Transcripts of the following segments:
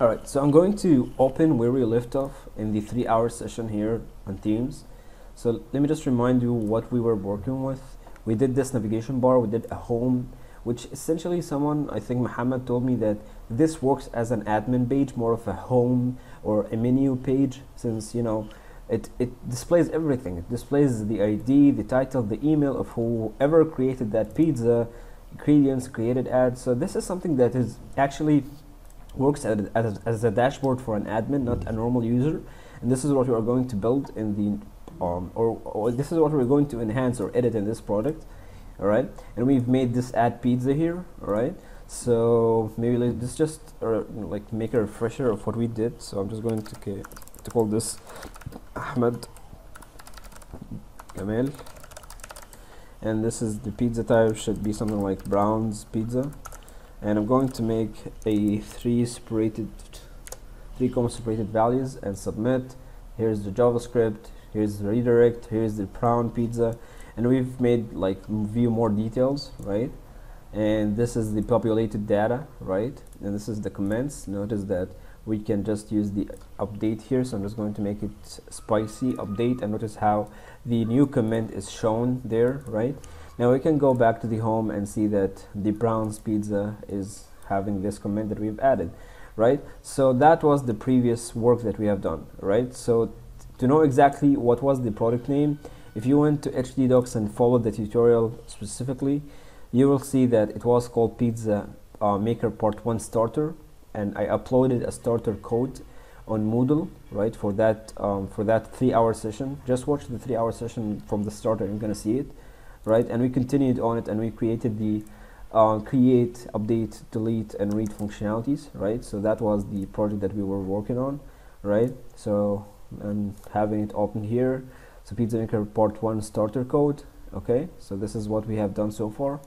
Alright, so I'm going to open where we left off in the 3-hour session here on Teams. So let me just remind you what we were working with. We did this navigation bar, we did a home, which essentially someone, I think Muhammad, told me that this works as an admin page, more of a home or a menu page, since you know it displays everything. It displays the ID, the title, the email of whoever created that pizza, ingredients, created ads. So this is something that is actually works as a dashboard for an admin, not a normal user. And this is what we are going to build in the or this is what we're going to enhance or edit in this project. All right, and we've made this add pizza here. All right, so maybe let's just like make a refresher of what we did. So I'm just going to call this Ahmed Gamal, and this is the pizza type, should be something like Brown's Pizza. And I'm going to make a 3 comma separated values and submit. Here's the JavaScript, here's the redirect, here's the Brown Pizza, and we've made like view more details, right? And this is the populated data, right? And this is the comments. Notice that we can just use the update here, so I'm just going to make it spicy update, and notice how the new comment is shown there, right? Now we can go back to the home and see that the Brown's Pizza is having this comment that we've added, right? So that was the previous work that we have done, right? So to know exactly what was the product name, if you went to htdocs and followed the tutorial specifically, you will see that it was called Pizza Maker Part 1 Starter, and I uploaded a starter code on Moodle, right, for that 3-hour session. Just watch the 3-hour session from the start and you're gonna see it. Right, and we continued on it, and we created the create, update, delete, and read functionalities. Right, so that was the project that we were working on. Right, so I'm having it open here. So Pizza Maker Part 1 starter code. Okay, so this is what we have done so far.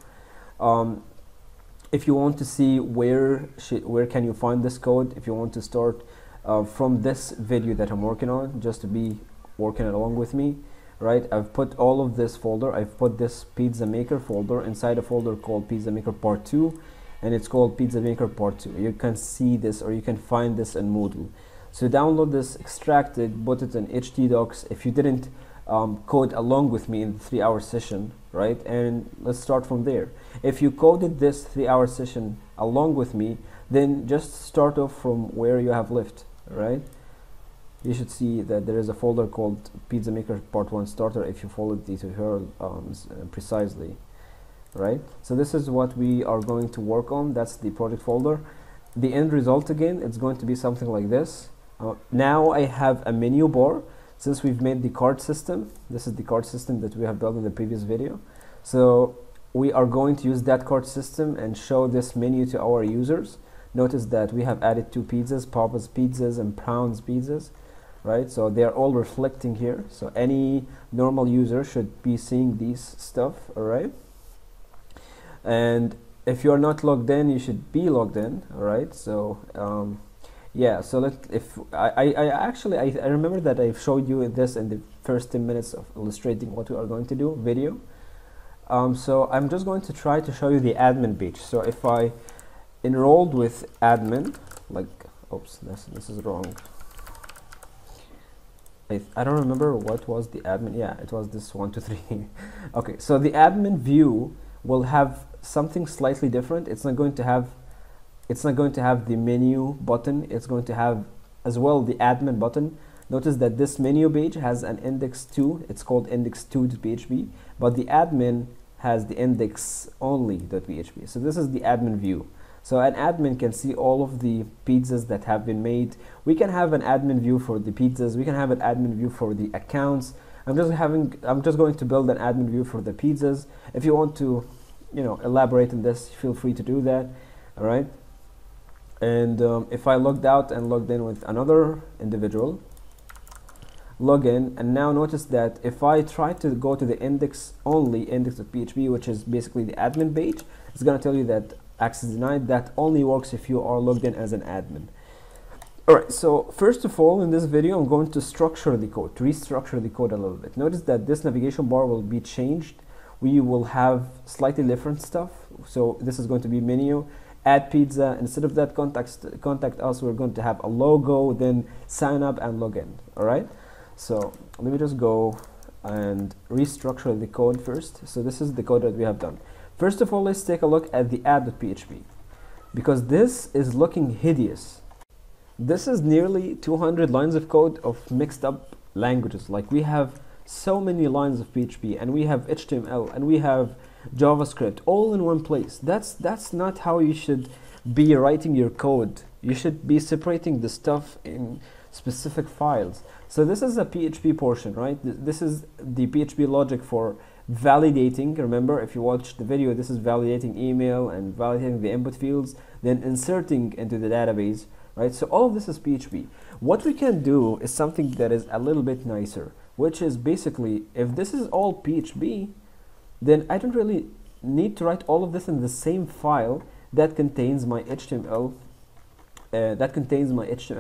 If you want to see where can you find this code, if you want to start from this video that I'm working on, just to be working along with me. Right, I've put all of this folder, I've put this Pizza Maker folder inside a folder called Pizza Maker Part 2, and it's called Pizza Maker Part 2. You can see this, or you can find this in Moodle. So download this, extract it, put it in htdocs if you didn't code along with me in the 3-hour session, right? And let's start from there. If you coded this 3-hour session along with me, then just start off from where you have left, right? You should see that there is a folder called Pizza Maker Part 1 Starter if you followed the tutorial precisely, right? So this is what we are going to work on. That's the project folder. The end result, again, it's going to be something like this. Now I have a menu bar, since we've made the card system. This is the card system that we have built in the previous video. So we are going to use that card system and show this menu to our users. Notice that we have added 2 pizzas, Papa's Pizzas and Brown's Pizzas. Right, so they are all reflecting here, so any normal user should be seeing these stuff. All right, and if you're not logged in, you should be logged in. All right, so yeah, so I remember that I showed you this in the first 10 minutes of illustrating what we are going to do video. So I'm just going to try to show you the admin page. So if I enrolled with admin, like, oops, this is wrong. I don't remember what was the admin. Yeah, it was this 1, 2, 3. Okay, so the admin view will have something slightly different. It's not going to have the menu button. It's going to have as well the admin button. Notice that this menu page has an index 2. It's called index2.php, but the admin has the index only.php. So this is the admin view. So an admin can see all of the pizzas that have been made. We can have an admin view for the pizzas. We can have an admin view for the accounts. I'm just going to build an admin view for the pizzas. If you want to, elaborate on this, feel free to do that. All right. And if I logged out and logged in with another individual, log in, and now notice that if I try to go to the index only index.php, which is basically the admin page, it's going to tell you that access denied. That only works if you are logged in as an admin. Alright, so first of all, in this video I'm going to structure the code, to restructure the code a little bit. Notice that this navigation bar will be changed. We will have slightly different stuff. So this is going to be menu, add pizza. Instead of that, contact us. We're going to have a logo, then sign up and log in. All right. So let me just go and restructure the code first. So this is the code that we have done. First of all, let's take a look at the add.php, because this is looking hideous. This is nearly 200 lines of code of mixed up languages. Like, we have so many lines of PHP, and we have HTML, and we have JavaScript all in one place. That's not how you should be writing your code. You should be separating the stuff in specific files. So this is a PHP portion, right? This is the PHP logic for validating. Remember, if you watch the video, this is validating email and validating the input fields, then inserting into the database, right? So all of this is PHP. What we can do is something that is a little bit nicer, which is basically, if this is all PHP, then I don't really need to write all of this in the same file that contains my HTML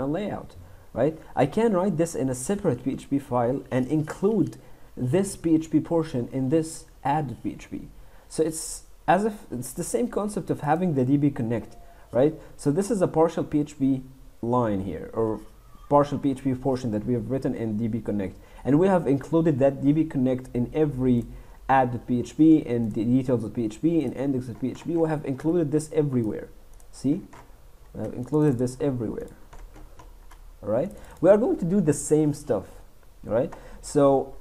layout, right? I can write this in a separate PHP file and include this PHP portion in this add.php. So it's as if it's the same concept of having the DB connect, right? So this is a partial PHP line here, or partial PHP portion that we have written in DB connect, and we have included that DB connect in every add.php, in the details.php, in index.php. We have included this everywhere. See, we have included this everywhere. All right, we are going to do the same stuff. All right, so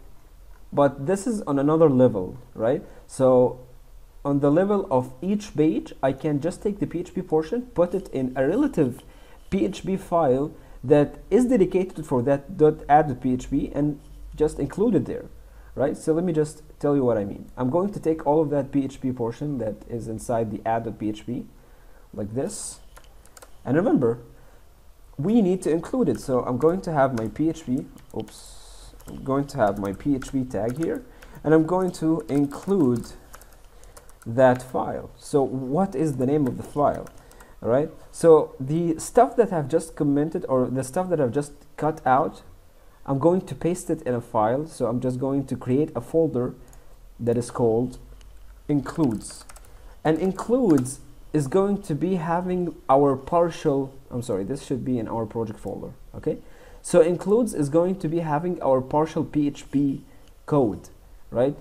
but this is on another level, right? So on the level of each page, I can just take the PHP portion, put it in a relative PHP file that is dedicated for that .add.php, and just include it there, right? So let me just tell you what I mean. I'm going to take all of that PHP portion that is inside the add.php, like this, and remember, we need to include it. So I'm going to have my PHP, I'm going to have my PHP tag here, and I'm going to include that file. So what is the name of the file? All right, so the stuff that I've just commented, or the stuff that I've just cut out, I'm going to paste it in a file. So I'm just going to create a folder that is called includes, and includes is going to be having our partial, this should be in our project folder. Okay, so includes is going to be having our partial PHP code, right?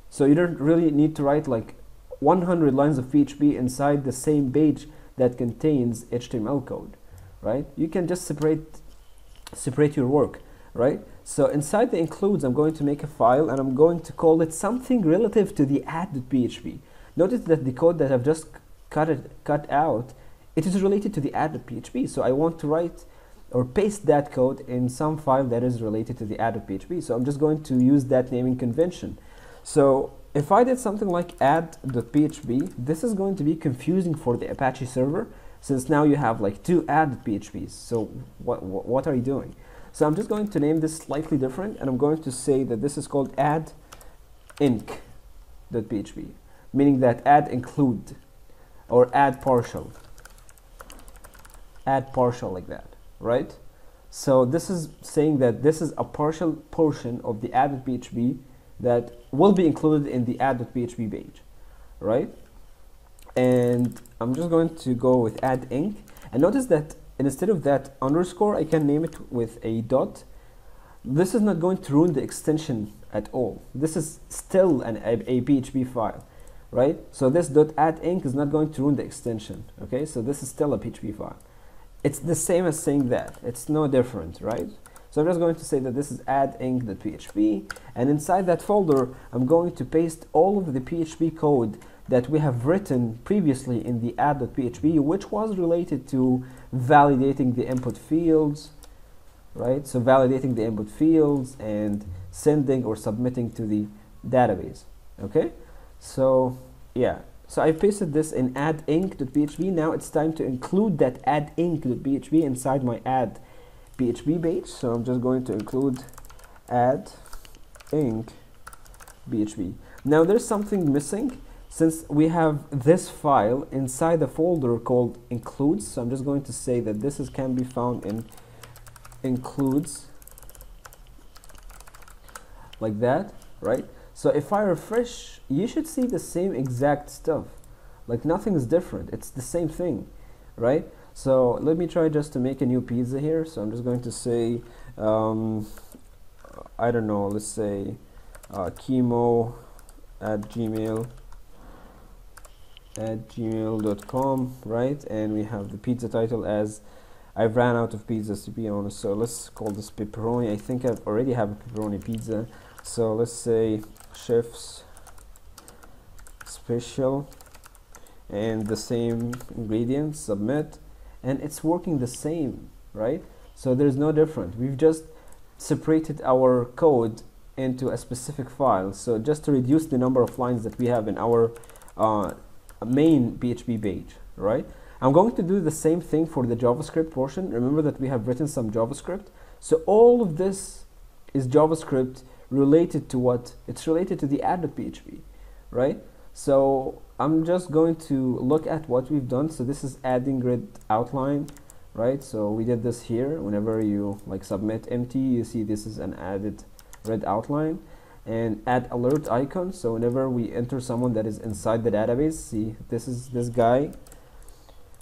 So you don't really need to write like 100 lines of PHP inside the same page that contains HTML code, right? You can just separate your work, right? So inside the includes, I'm going to make a file, and I'm going to call it something relative to the add.php. Notice that the code that I've just cut out, it is related to the add.php. So I want to write or paste that code in some file that is related to the add.php. So I'm just going to use that naming convention. So if I did something like add.php, this is going to be confusing for the Apache server, since now you have like two add.phps. So what are you doing? So I'm just going to name this slightly different, and I'm going to say that this is called add.inc.php, meaning that add include or add partial like that, right? So this is saying that this is a partial portion of the add.php that will be included in the add.php page, right? And I'm just going to go with add inc, and notice that instead of that underscore, I can name it with a dot. This is not going to ruin the extension at all. This is still a PHP file, right? So this .add inc is not going to ruin the extension. Okay, so this is still a PHP file. It's the same as saying that. It's no different, right? So I'm just going to say that this is add inc.php, and inside that folder, I'm going to paste all of the PHP code that we have written previously in the add.php, which was related to validating the input fields, right? So validating the input fields and sending or submitting to the database. Okay, so yeah, so I pasted this in add inc.php. Now it's time to include that add inc.php inside my add PHP page. So I'm just going to include add inc.php. Now there's something missing, since we have this file inside a folder called includes. So I'm just going to say that this can be found in includes, like that, right? So if I refresh, you should see the same exact stuff. Like nothing is different, it's the same thing, right? So let me try just to make a new pizza here. So I'm just going to say I don't know, let's say chemo at gmail.com, right? And we have the pizza title as I've ran out of pizzas, to be honest, so let's call this pepperoni. I think I already have a pepperoni pizza, so let's say chef's special, and the same ingredients, submit, and it's working the same, right? So there's no different. We've just separated our code into a specific file, so just to reduce the number of lines that we have in our main PHP page, right? I'm going to do the same thing for the JavaScript portion. Remember that we have written some JavaScript, so all of this is JavaScript related to what? It's related to the add.php, right? So I'm just going to look at what we've done. So this is adding grid outline, right? So we did this here. Whenever you like submit empty, you see this is an added red outline, and add alert icon. So whenever we enter someone that is inside the database, see this is this guy,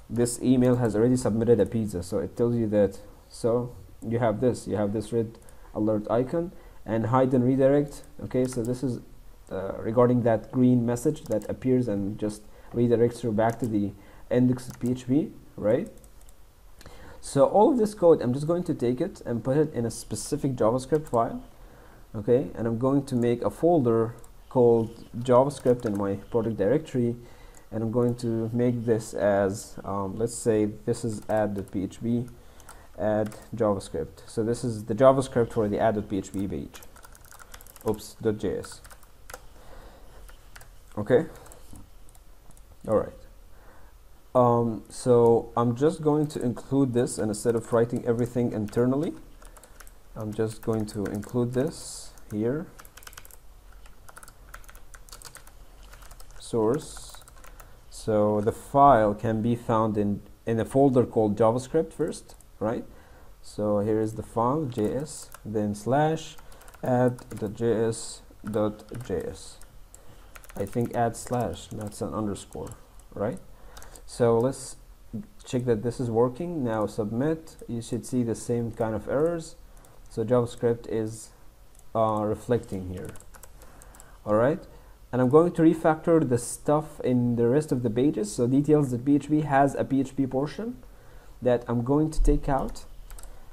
this email has already submitted a pizza, so it tells you that. So you have this red alert icon, and hide and redirect. Okay, so this is regarding that green message that appears and just redirects you back to the index.php, right? So all of this code, I'm just going to take it and put it in a specific JavaScript file, okay? And I'm going to make a folder called JavaScript in my project directory, and I'm going to make this as let's say this is add.php, add JavaScript. So this is the JavaScript for the add.php page. Oops, .js. Okay. All right. So I'm just going to include this, and instead of writing everything internally, I'm just going to include this here. Source. So the file can be found in a folder called JavaScript first, right? So here is the file JS, then slash add.js.js. I think add slash, that's an underscore, right? So let's check that this is working. Now submit, you should see the same kind of errors. So JavaScript is reflecting here. All right, and I'm going to refactor the stuff in the rest of the pages. So details.php has a PHP portion that I'm going to take out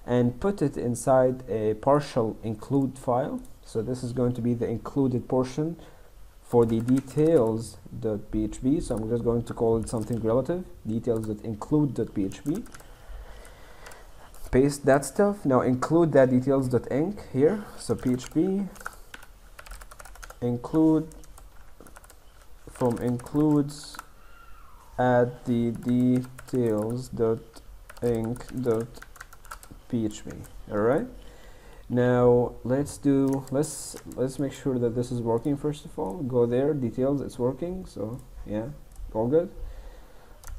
and put it inside a partial include file. So this is going to be the included portion for the details.php. So I'm just going to call it something relative, details.include.php. Paste that stuff. Now include that details.inc here. So php include, from includes, add the details.inc.php. all right, now let's make sure that this is working. First of all, go there, details, it's working. So yeah, all good.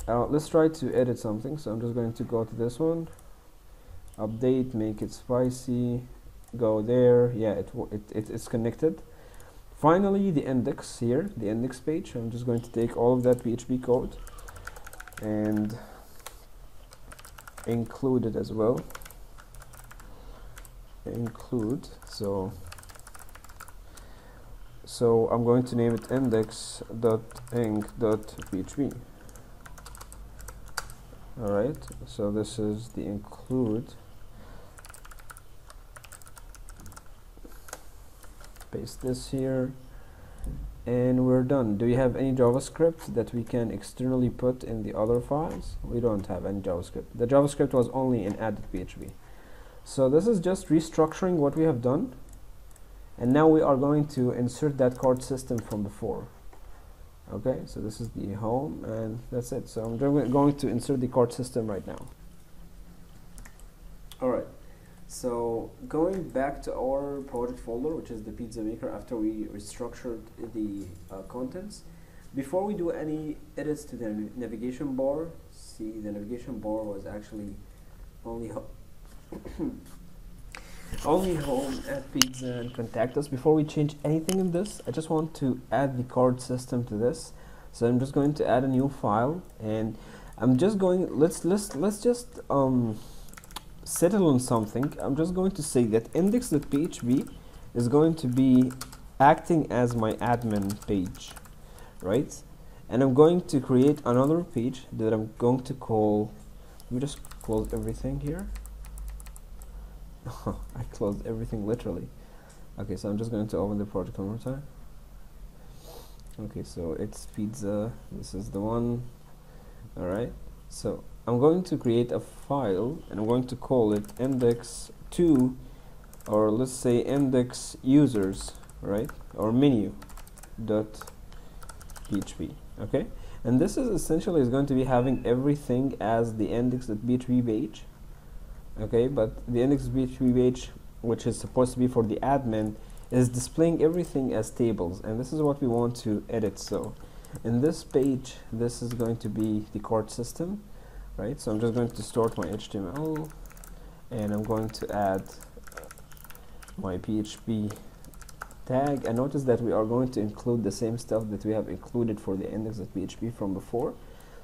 Let's try to edit something. So I'm just going to go to this one, update, make it spicy, go there. Yeah, it's connected. Finally, the index here, the index page. I'm just going to take all of that PHP code and include it as well. Include. So I'm going to name it index.inc.php. all right, so this is the include. Paste this here, and we're done. Do you have any JavaScript that we can externally put in the other files? We don't have any JavaScript. The JavaScript was only in add.php. So this is just restructuring what we have done, and now we are going to insert that card system from before. Okay, so this is the home, and that's it. So I'm going to insert the card system right now. All right, so going back to our project folder, which is the pizza maker, after we restructured the contents, before we do any edits to the navigation bar, see, the navigation bar was actually only only home, add pizza, and contact us. Before we change anything in this, I just want to add the card system to this. So I'm just going to add a new file, and I'm just going, let's just settle on something. I'm just going to say that index.php is going to be acting as my admin page, right? And I'm going to create another page that I'm going to call, let me just close everything here. I closed everything literally. Okay, so I'm just going to open the project one more time. Okay, so it's pizza, this is the one. Alright, so I'm going to create a file and I'm going to call it index2, or let's say index users, right? Or menu dot php. Okay, and this is essentially is going to be having everything as the index.php page. Okay, but the index.php page, which is supposed to be for the admin, is displaying everything as tables, and this is what we want to edit. So in this page, this is going to be the card system, right? So I'm just going to start my HTML, and I'm going to add my PHP tag, and notice that we are going to include the same stuff that we have included for the index.php from before.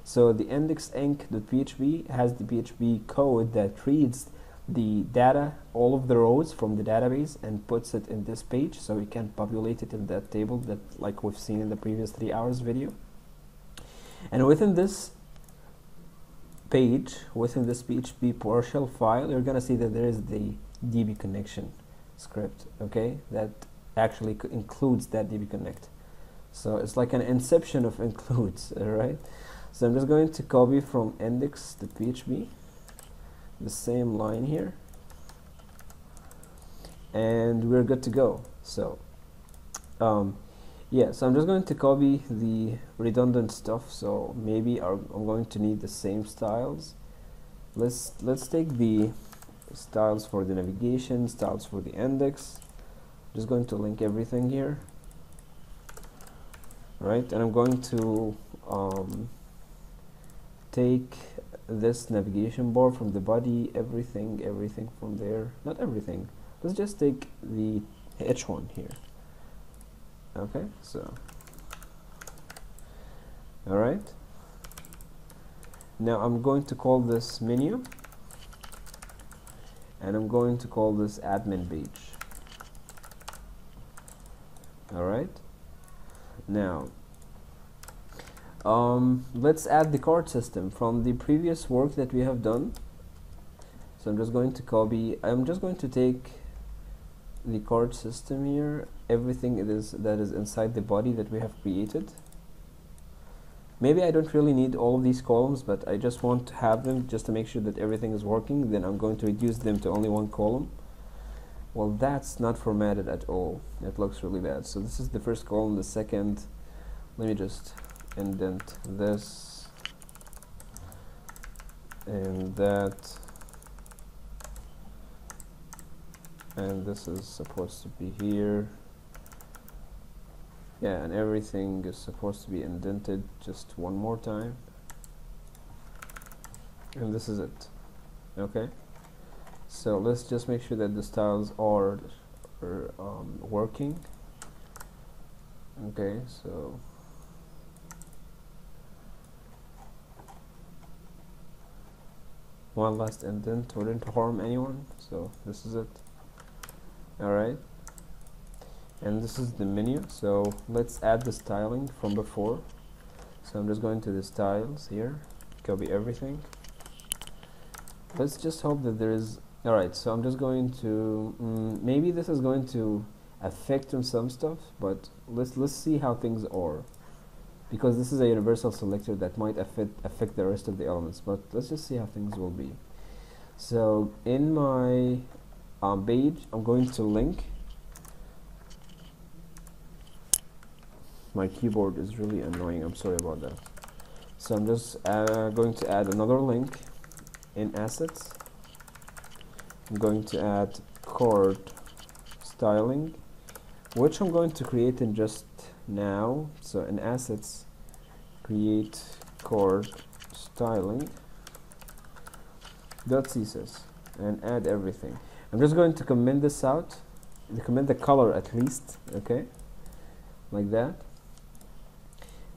So the index.inc.php has the PHP code that reads the data, all of the rows from the database, and puts it in this page, so we can populate it in that table that like we've seen in the previous 3 hours video. And within this page, within this PHP PowerShell file, you're gonna see that there is the DB connection script, okay, that actually includes that DB connect. So it's like an inception of includes, alright? So I'm just going to copy from index.php the same line here, and we're good to go. So yeah, so I'm just going to copy the redundant stuff, so maybe I'm going to need the same styles. Let's take the styles for the navigation, styles for the index. I'm just going to link everything here, right? And I'm going to take this navigation bar from the body, everything from there, not everything, let's just take the H1 here. Okay, so alright, now I'm going to call this menu, and I'm going to call this admin page. Alright, now let's add the card system from the previous work that we have done. So I'm just going to copy, I'm just going to take the card system here, everything that is inside the body that we have created. Maybe I don't really need all of these columns, but I just want to have them just to make sure that everything is working. Then I'm going to reduce them to only one column. Well, that's not formatted at all. It looks really bad. So this is the first column. The second, let me just indent this and that, and this is supposed to be here. Yeah, and everything is supposed to be indented just one more time, and this is it. Okay, so let's just make sure that the styles are working. Okay, so one last indent wouldn't harm anyone, so this is it. Alright, and this is the menu, so let's add the styling from before. So I'm just going to the styles here, copy everything. Let's just hope that there is, alright, so I'm just going to maybe this is going to affect on some stuff, but let's see how things are, because this is a universal selector that might affect the rest of the elements, but let's just see how things will be. So in my page, I'm going to link. My keyboard is really annoying, I'm sorry about that. So I'm just going to add another link in assets. I'm going to add card styling, which I'm going to create in just now. So in assets, create card styling .css and add everything. I'm just going to comment this out, comment the color at least, okay, like that.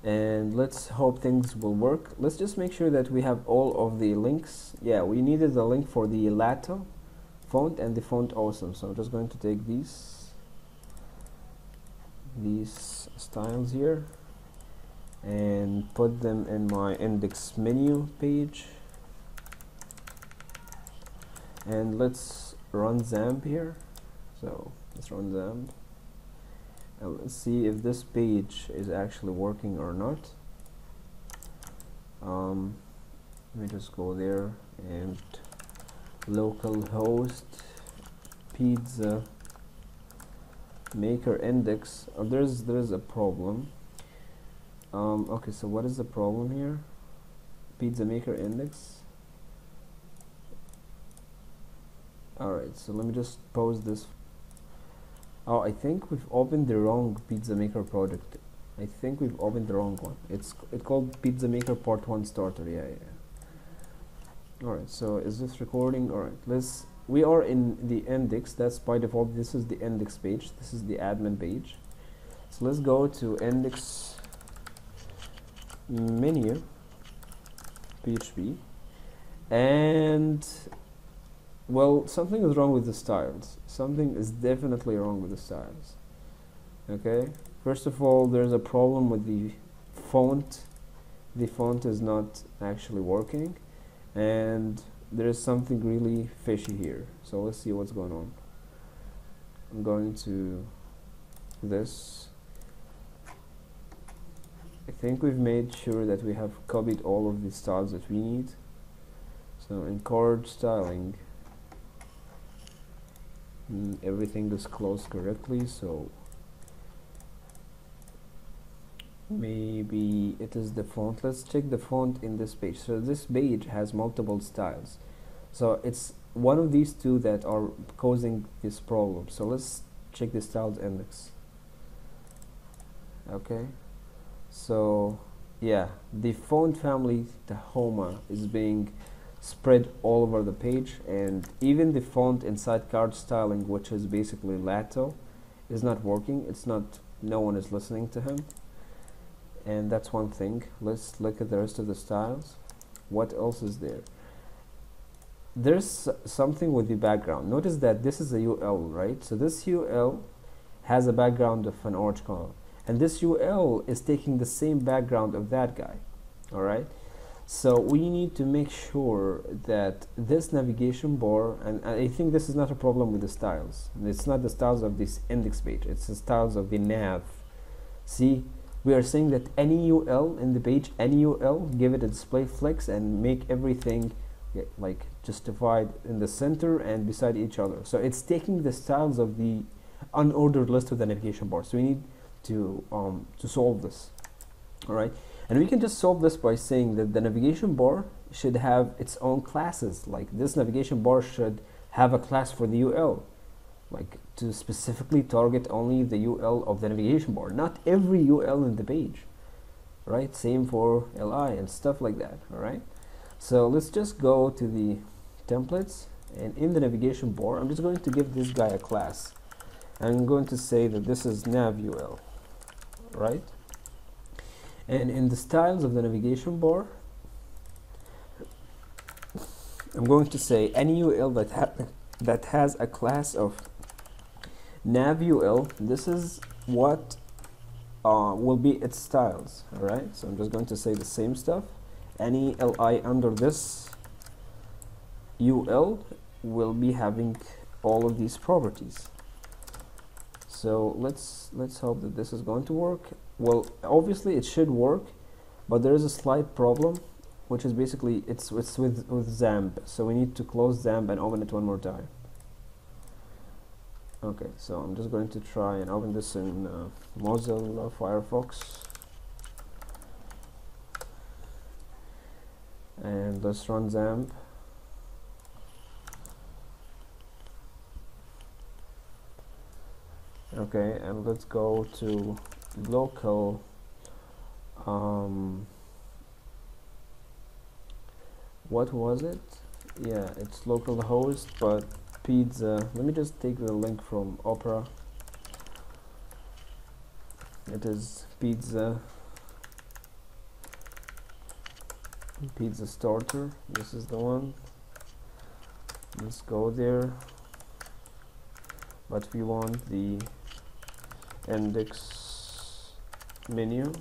and let's hope things will work. Let's just make sure that we have all of the links. Yeah, we needed the link for the Lato font and the font awesome, so I'm just going to take these styles here and put them in my index menu page, and let's run XAMPP here. So let's run XAMPP and let's see if this page is actually working or not. Let me just go there and localhost pizza maker index. Oh, there's a problem. Okay, so what is the problem here? Pizza maker index. Alright, so let me just pause this. Oh, I think we've opened the wrong pizza maker project. I think we've opened the wrong one. It's called pizza maker part 1 starter. Yeah. Alright, so is this recording? Alright, we are in the index. That's by default. This is the index page. This is the admin page. So let's go to index menu PHP, and well, something is wrong with the styles. Something is definitely wrong with the styles. Okay, first of all, there's a problem with the font. The font is not actually working, and there is something really fishy here. So let's see what's going on. I'm going to this. I think we've made sure that we have copied all of the styles that we need. So in card styling, everything is closed correctly, so maybe it is the font. Let's check the font in this page. So this page has multiple styles, so it's one of these two that are causing this problem. So let's check the styles index. Okay, so yeah, the font family Tahoma is being spread all over the page, and even the font inside card styling, which is basically Lato, is not working. It's not, no one is listening to him, and that's one thing. Let's look at the rest of the styles. What else is there? There's something with the background. Notice that this is a UL, right? So this UL has a background of an orange color, and this UL is taking the same background of that guy. All right, so we need to make sure that this navigation bar, and I think this is not a problem with the styles. It's not the styles of this index page, it's the styles of the nav. See, we are saying that any UL in the page, any UL, give it a display flex and make everything like justified in the center and beside each other. So it's taking the styles of the unordered list of the navigation bar. So we need to solve this. All right, and we can just solve this by saying that the navigation bar should have its own classes. Like this navigation bar should have a class for the UL, like to specifically target only the UL of the navigation bar, not every UL in the page, right? Same for LI and stuff like that. All right, so let's just go to the templates, and in the navigation bar, I'm just going to give this guy a class. I'm going to say that this is nav UL, right? And in the styles of the navigation bar, I'm going to say any UL that has a class of nav UL, this is what will be its styles. All right, so I'm just going to say the same stuff. Any LI under this UL will be having all of these properties. So let's hope that this is going to work. Well, obviously it should work, but there is a slight problem, which is basically it's with XAMPP. So we need to close XAMPP and open it one more time. Okay, so I'm just going to try and open this in Mozilla Firefox, and let's run XAMPP. Okay, and let's go to local what was it? Yeah, it's localhost, but pizza. Let me just take the link from Opera. It is pizza pizza starter, this is the one. Let's go there, but we want the index menu,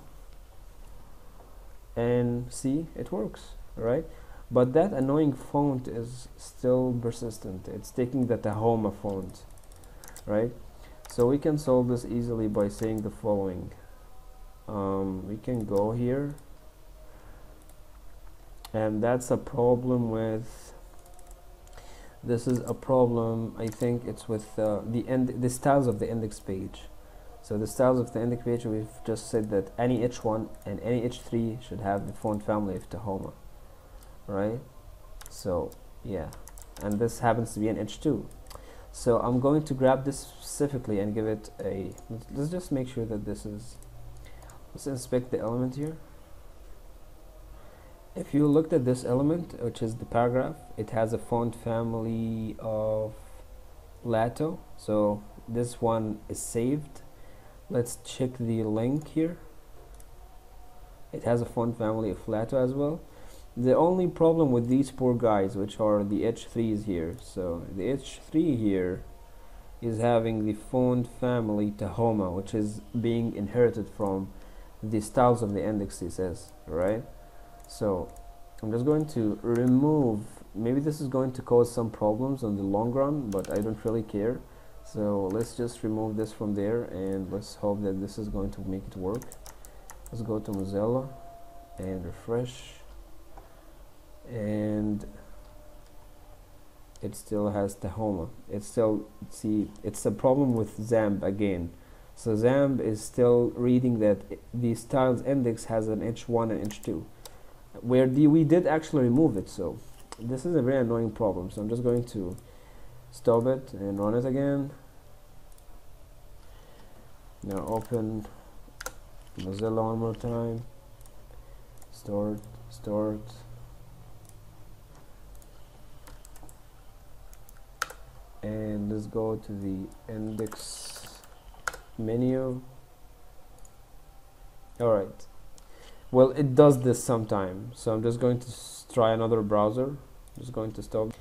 and see, it works, right? But that annoying font is still persistent. It's taking the Tahoma font, right? So we can solve this easily by saying the following. We can go here, and that's a problem with, this is a problem, I think it's with the styles of the index page. So the styles of the index page, we've just said that any H1 and any H3 should have the font family of Tahoma, right? So yeah, and this happens to be an H2. So I'm going to grab this specifically and give it a, let's just make sure that this is, let's inspect the element here. If you looked at this element, which is the paragraph, it has a font family of Lato, so this one is saved. Let's check the link here. It has a font family of Lato as well. The only problem with these poor guys, which are the H3s here, so the H3 here is having the font family Tahoma, which is being inherited from the styles of the index CSS, right? So I'm just going to remove, maybe this is going to cause some problems in the long run, but I don't really care. So let's just remove this from there, and let's hope that this is going to make it work. Let's go to Mozilla and refresh, and it still has Tahoma. It's still, see, it's a problem with XAMPP again. So XAMPP is still reading that the styles index has an H1 and H2, where we did actually remove it. So this is a very annoying problem. So I'm just going to stop it and run it again. Now open Mozilla one more time, start, and let's go to the index menu. Alright, well, it does this sometime, so I'm just going to try another browser. Just going to stop.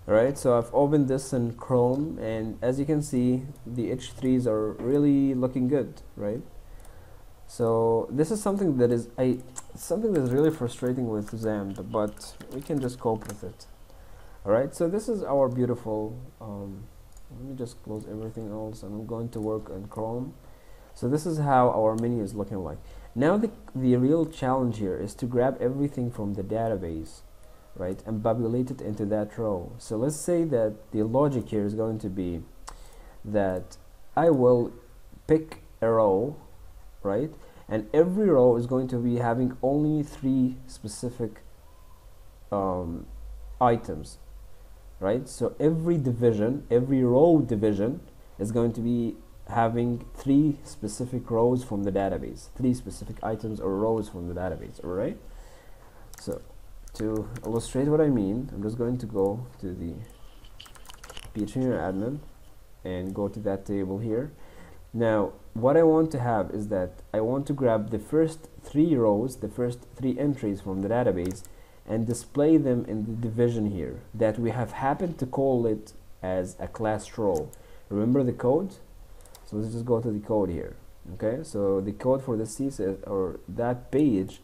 Alright, so I've opened this in Chrome, and as you can see, the H3s are really looking good, right? So this is something that is something that's really frustrating with XAMPP, but we can just cope with it. Alright, so this is our beautiful, let me just close everything else, and I'm going to work on Chrome. So this is how our menu is looking like. Now the real challenge here is to grab everything from the database, right, and populate it into that row. So let's say that the logic here is going to be that I will pick a row, right, and every row is going to be having only 3 specific items, right? So every division, every row division is going to be having 3 specific rows from the database, 3 specific items or rows from the database, all right? So to illustrate what I mean, I'm just going to go to the PHP admin and go to that table here. Now what I want to have is that I want to grab the first 3 rows, the first 3 entries from the database, and display them in the division here that we have happened to call it as a class row. Remember the code? So let's just go to the code here. Okay, so the code for the CSS or that page,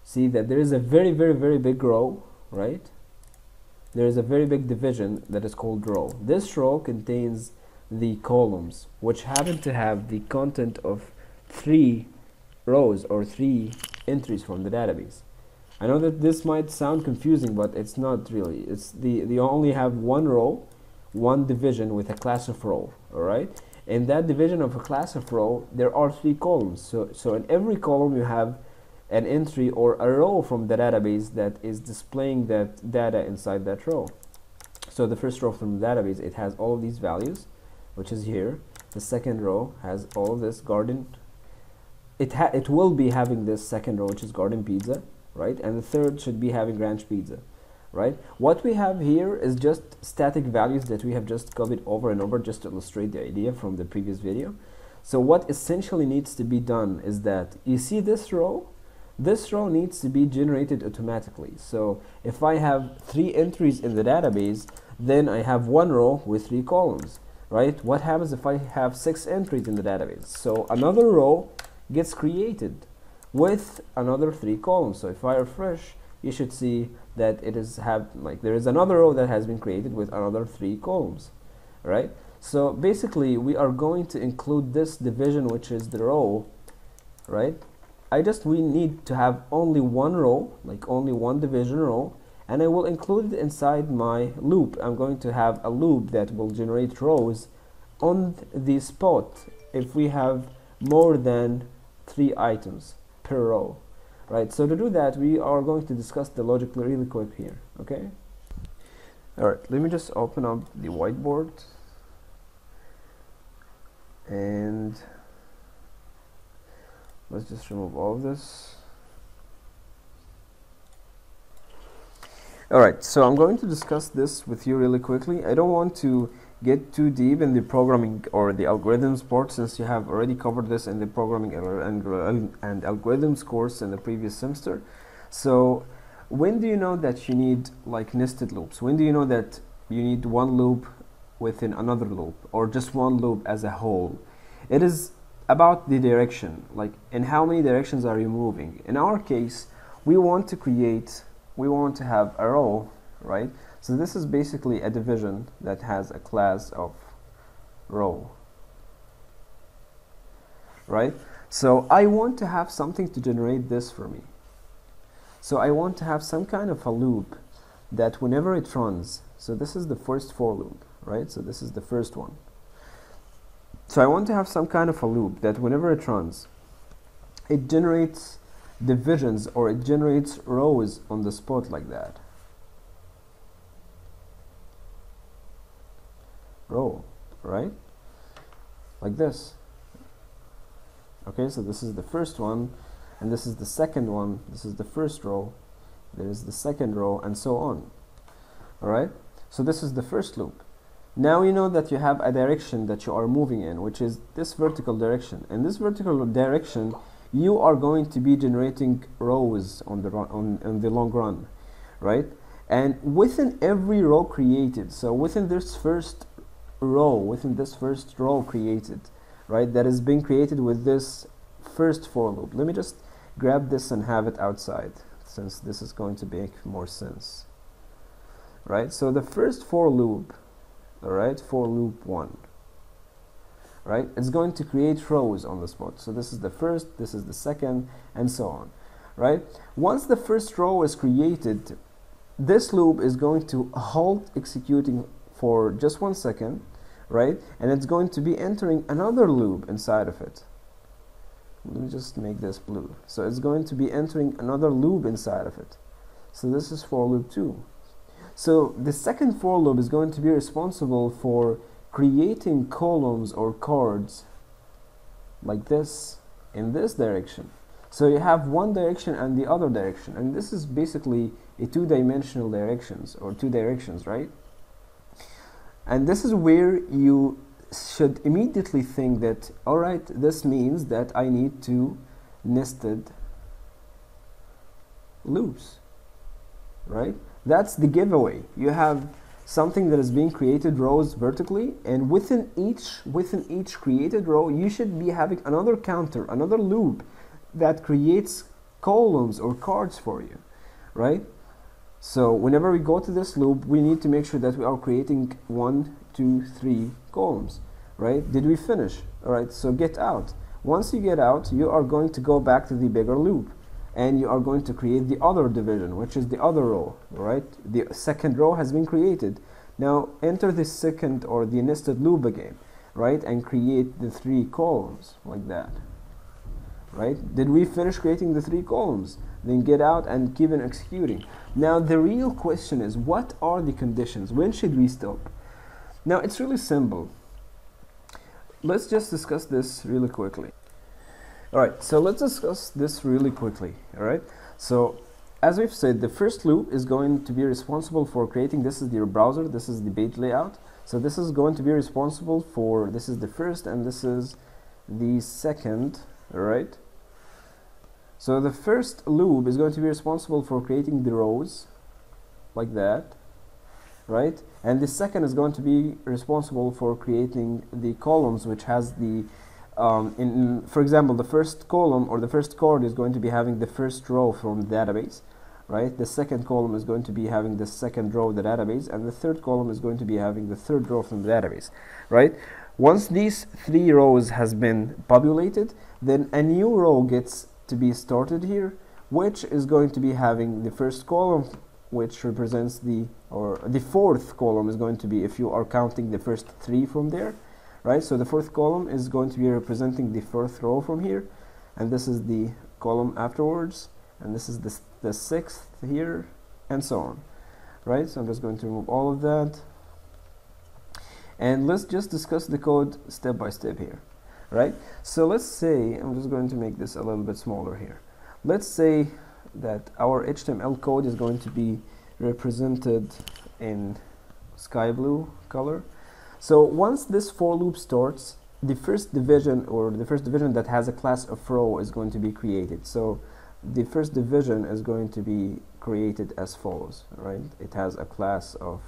see that there is a very big row, right? There is a very big division that is called row. This row contains the columns, which happen to have the content of 3 rows or 3 entries from the database. I know that this might sound confusing, but it's not really. It's they only have 1 row, 1 division with a class of row, all right? In that division of a class of row, there are 3 columns. So in every column you have an entry or a row from the database that is displaying that data inside that row. So the first row from the database, it has all of these values, which is here. The second row has all of this garden. It will be having this second row, which is garden pizza, right? And the third should be having ranch pizza, right? What we have here is just static values that we have just copied over and over just to illustrate the idea from the previous video. So what essentially needs to be done is that you see this row, this row needs to be generated automatically. So if I have 3 entries in the database, then I have 1 row with 3 columns, right? What happens if I have 6 entries in the database? So another row gets created with another 3 columns. So if I refresh, you should see that it is there is another row that has been created with another 3 columns, right? So basically we are going to include this division, which is the row, right? We need to have only 1 row, like only 1 division row, and I will include it inside my loop. I'm going to have a loop that will generate rows on the spot if we have more than 3 items per row, right? So to do that, we are going to discuss the logic really quick here, okay? All right, let me just open up the whiteboard, and let's just remove all of this. Alright, so I'm going to discuss this with you really quickly. I don't want to get too deep in the programming or the algorithms part, since you have already covered this in the programming and algorithms course in the previous semester. So when do you know that you need like nested loops? When do you know that you need one loop within another loop, or just one loop as a whole? It is about the direction, like in how many directions are you moving. In our case, we want to have a row, right? So this is basically a division that has a class of row, right? So I want to have something to generate this for me. So I want to have some kind of a loop that whenever it runs, so this is the first for loop, right? So this is the first one. So I want to have some kind of a loop that whenever it runs, it generates divisions, or it generates rows on the spot like that. Row, right? Like this. Okay, so this is the first one, and this is the second one. This is the first row, there is the second row, and so on. Alright, so this is the first loop. Now you know that you have a direction that you are moving in, which is this vertical direction. In this vertical direction, you are going to be generating rows on the long run, right? And within every row created, so within this first row created, right, that is being created with this first for loop. Let me just grab this and have it outside, since this is going to make more sense, right? So the first for loop, all right, for loop 1, right, it's going to create rows on the spot. So this is the first, this is the second, and so on, right? Once the first row is created, this loop is going to halt executing for just 1 second, right? And it's going to be entering another loop inside of it. Let me just make this blue. So it's going to be entering another loop inside of it. So this is for loop 2. So the second for loop is going to be responsible for creating columns or cards like this in this direction. So you have one direction and the other direction, and this is basically a two-dimensional directions, or two directions, right? And this is where you should immediately think that, all right, this means that I need two nested loops, right? That's the giveaway. You have something that is being created rows vertically, and within each created row, you should be having another counter, another loop that creates columns or cards for you, right? So whenever we go to this loop, we need to make sure that we are creating 1, 2, 3 columns, right? Did we finish? All right, so get out. Once you get out, you are going to go back to the bigger loop, and you are going to create the other division, which is the other row, right? The second row has been created. Now enter the second or the nested loop again, right? And create the 3 columns like that, right? Did we finish creating the 3 columns? Then get out and keep on executing. Now the real question is, what are the conditions? When should we stop? Now it's really simple. Let's just discuss this really quickly. Alright, so let's discuss this really quickly. Alright, so as we've said, the first loop is going to be responsible for creating, this is your browser, this is the page layout. So this is going to be responsible for, this is the first and this is the second, alright? So the first loop is going to be responsible for creating the rows like that, right? And the second is going to be responsible for creating the columns, which has the for example, the first column or the first chord is going to be having the first row from the database, right? The second column is going to be having the second row of the database, and the third column is going to be having the third row from the database, right? Once these three rows has been populated, then a new row gets to be started here, which is going to be having the first column, which represents the fourth column is going to be, if you are counting the first three from there, right? So the fourth column is going to be representing the fourth row from here, and this is the column afterwards, and this is the sixth here, and so on, right? So I'm just going to remove all of that, and let's just discuss the code step by step here, right? So let's say, I'm just going to make this a little bit smaller here. Let's say that our HTML code is going to be represented in sky blue color. So once this for loop starts, the first division that has a class of row is going to be created. So the first division is going to be created as follows, right? It has a class of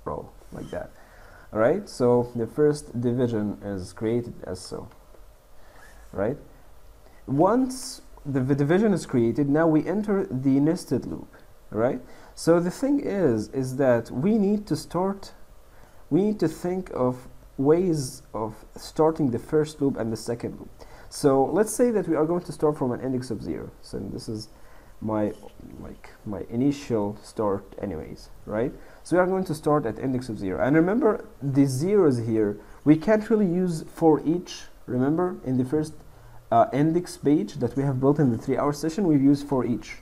row like that. All right, so the first division is created as so, right? Once the division is created, now we enter the nested loop, right? So the thing is that we need to think of ways of starting the first loop and the second loop. So let's say that we are going to start from an index of 0. So this is my initial start anyways, right? So we are going to start at index of 0. And remember, the zeros here, we can't really use for each. Remember, in the first index page that we have built in the 3-hour session, we've used for each.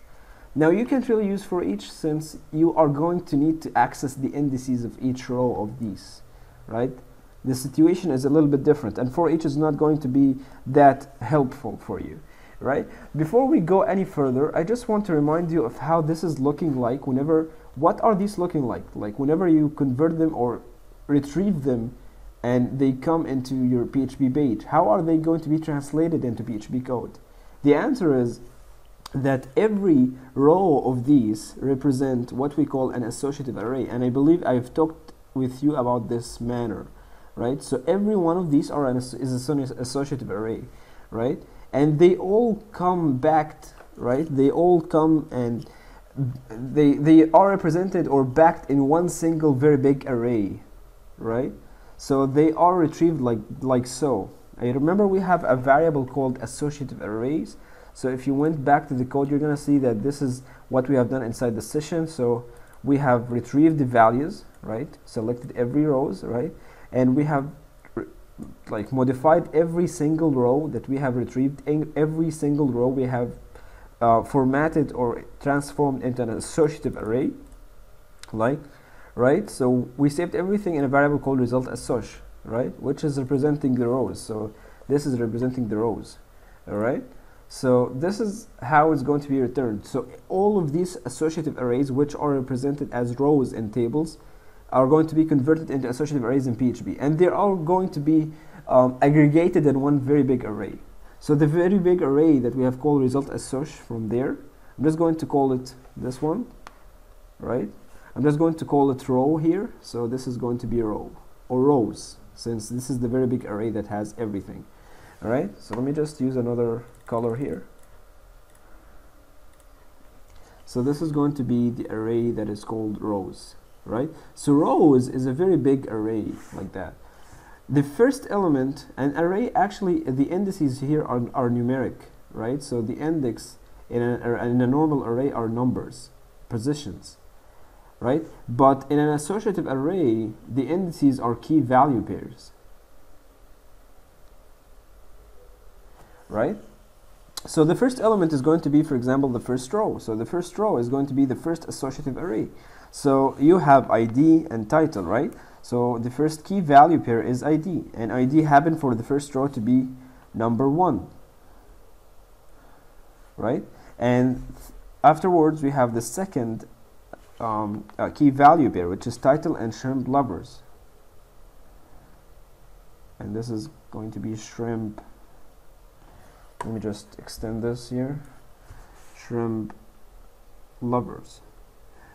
Now you can't really use for each, since you are going to need to access the indices of each row of these, right? The situation is a little bit different, and for each is not going to be that helpful for you, right? Before we go any further, I just want to remind you of how this is looking like what are these looking like whenever you convert them or retrieve them and they come into your PHP page. How are they going to be translated into PHP code? The answer is that every row of these represent what we call an associative array, and I believe I've talked with you about this manner, right? So every one of these is an associative array, right? And they all come backed, right? They all come and they are represented or backed in one single very big array, right? So they are retrieved like so. I remember we have a variable called associative arrays. So if you went back to the code, you're going to see that this is what we have done inside the session. So we have retrieved the values, right? Selected every rows, right? And we have modified every single row that we have retrieved. In every single row we have formatted or transformed into an associative array, right? So we saved everything in a variable called result assoc, right? Which is representing the rows. So this is representing the rows, all right? So this is how it's going to be returned. So all of these associative arrays, which are represented as rows in tables, are going to be converted into associative arrays in PHP, and they are going to be aggregated in one very big array. So the very big array that we have called result assoc from there, I'm just going to call it this one, right? I'm just going to call it row here. So this is going to be a row or rows, since this is the very big array that has everything. All right, so let me just use another color here. So this is going to be the array that is called rows, right? So rows is a very big array like that. The first element, an array, actually the indices here are numeric, right? So the index in a normal array are numbers, positions, right? But in an associative array, the indices are key value pairs, right? So the first element is going to be, for example, the first row. So the first row is going to be the first associative array. So you have ID and title, right? So the first key value pair is ID, and ID happened for the first row to be number 1, right? And afterwards we have the second key value pair, which is title and shrimp lovers, and this is going to be shrimp let me just extend this here, shrimp lovers,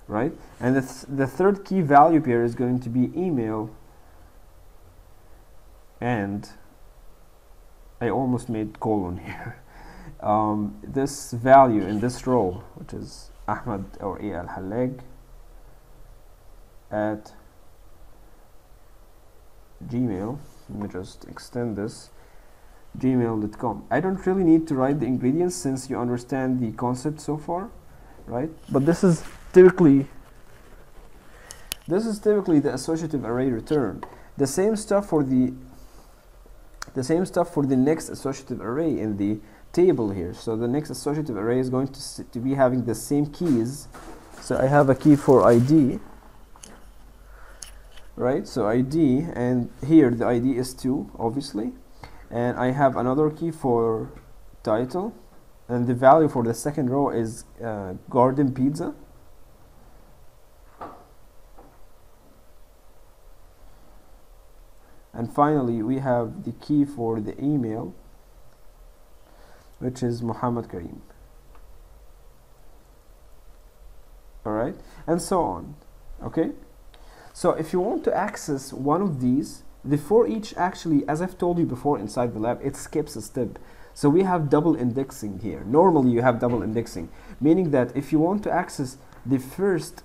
right? And the third key value pair is going to be email, and I almost made colon here. This value in this row, which is Ahmad or A Al Haleg at Gmail. Let me just extend this, gmail.com. I don't really need to write the ingredients since you understand the concept so far, right? But this is typically the associative array return. The same stuff for the next associative array in the table here. So the next associative array is going to be having the same keys. So I have a key for ID, right? So ID, and here the ID is 2, obviously, and I have another key for title, and the value for the second row is garden pizza. And finally we have the key for the email, which is Muhammad Karim. Alright, and so on. Okay, so if you want to access one of these, the for each actually, as I've told you before inside the lab, it skips a step. So we have double indexing here. Normally you have double indexing, meaning that if you want to access the first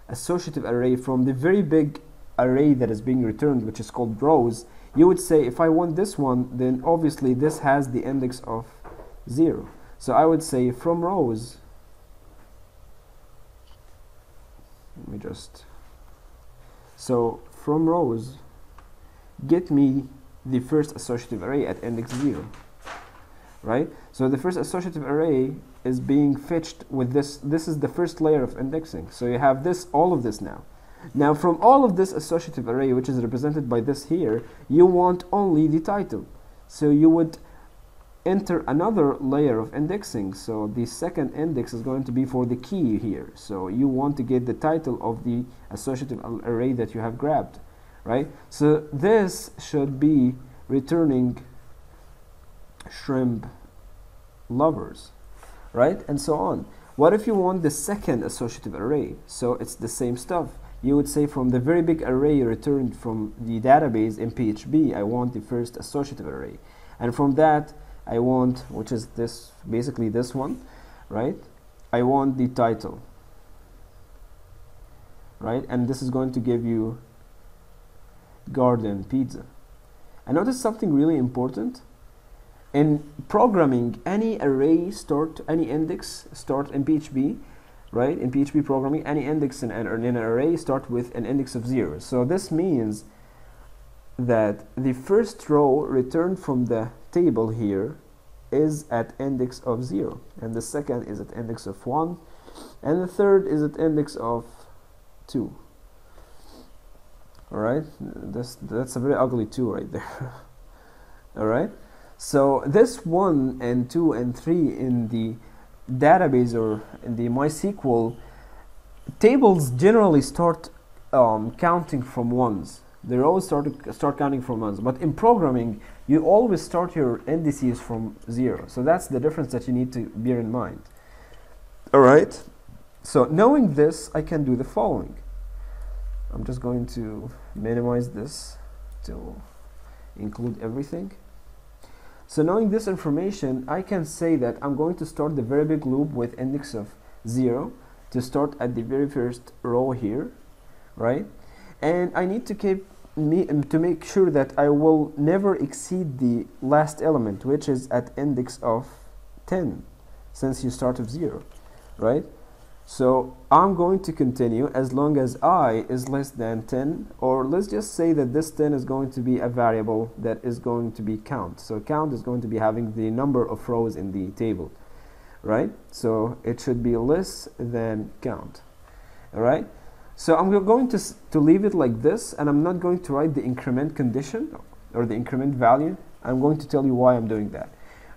associative array from the very big array that is being returned, which is called rows, you would say, if I want this one, then obviously this has the index of 0. So I would say from rows, let me just, so from rows, get me the first associative array at index 0, right? So the first associative array is being fetched with this. This is the first layer of indexing. So you have this, all of this now. Now from all of this associative array, which is represented by this here, you want only the title. So you would enter another layer of indexing. So the second index is going to be for the key here. So you want to get the title of the associative array that you have grabbed, right? So this should be returning shrimp lovers, right? And so on. What if you want the second associative array? So it's the same stuff. You would say from the very big array returned from the database in PHP, I want the first associative array. And from that, I want, which is this, basically this one, right? I want the title, right? And this is going to give you garden pizza. And notice something really important. In programming, any array start, any index start in PHP, right? In PHP programming, any index in an array start with an index of 0. So this means that the first row returned from the table here is at index of 0, and the second is at index of 1, and the third is at index of 2. Alright, that's a very ugly 2 right there. Alright, so this 1 and 2 and 3 in the database or in the MySQL tables generally start counting from ones. They always start counting from ones, but in programming you always start your indices from 0. So that's the difference that you need to bear in mind. Alright, so knowing this, I can do the following. I'm just going to minimize this to include everything. So knowing this information, I can say that I'm going to start the very big loop with index of 0 to start at the very first row here, right? And I need to make sure that I will never exceed the last element, which is at index of 10, since you start with 0, right? So I'm going to continue as long as I is less than 10, or let's just say that this 10 is going to be a variable that is going to be count. So count is going to be having the number of rows in the table, right? So it should be less than count. All right, so I'm going to leave it like this, and I'm not going to write the increment condition or the increment value. I'm going to tell you why I'm doing that.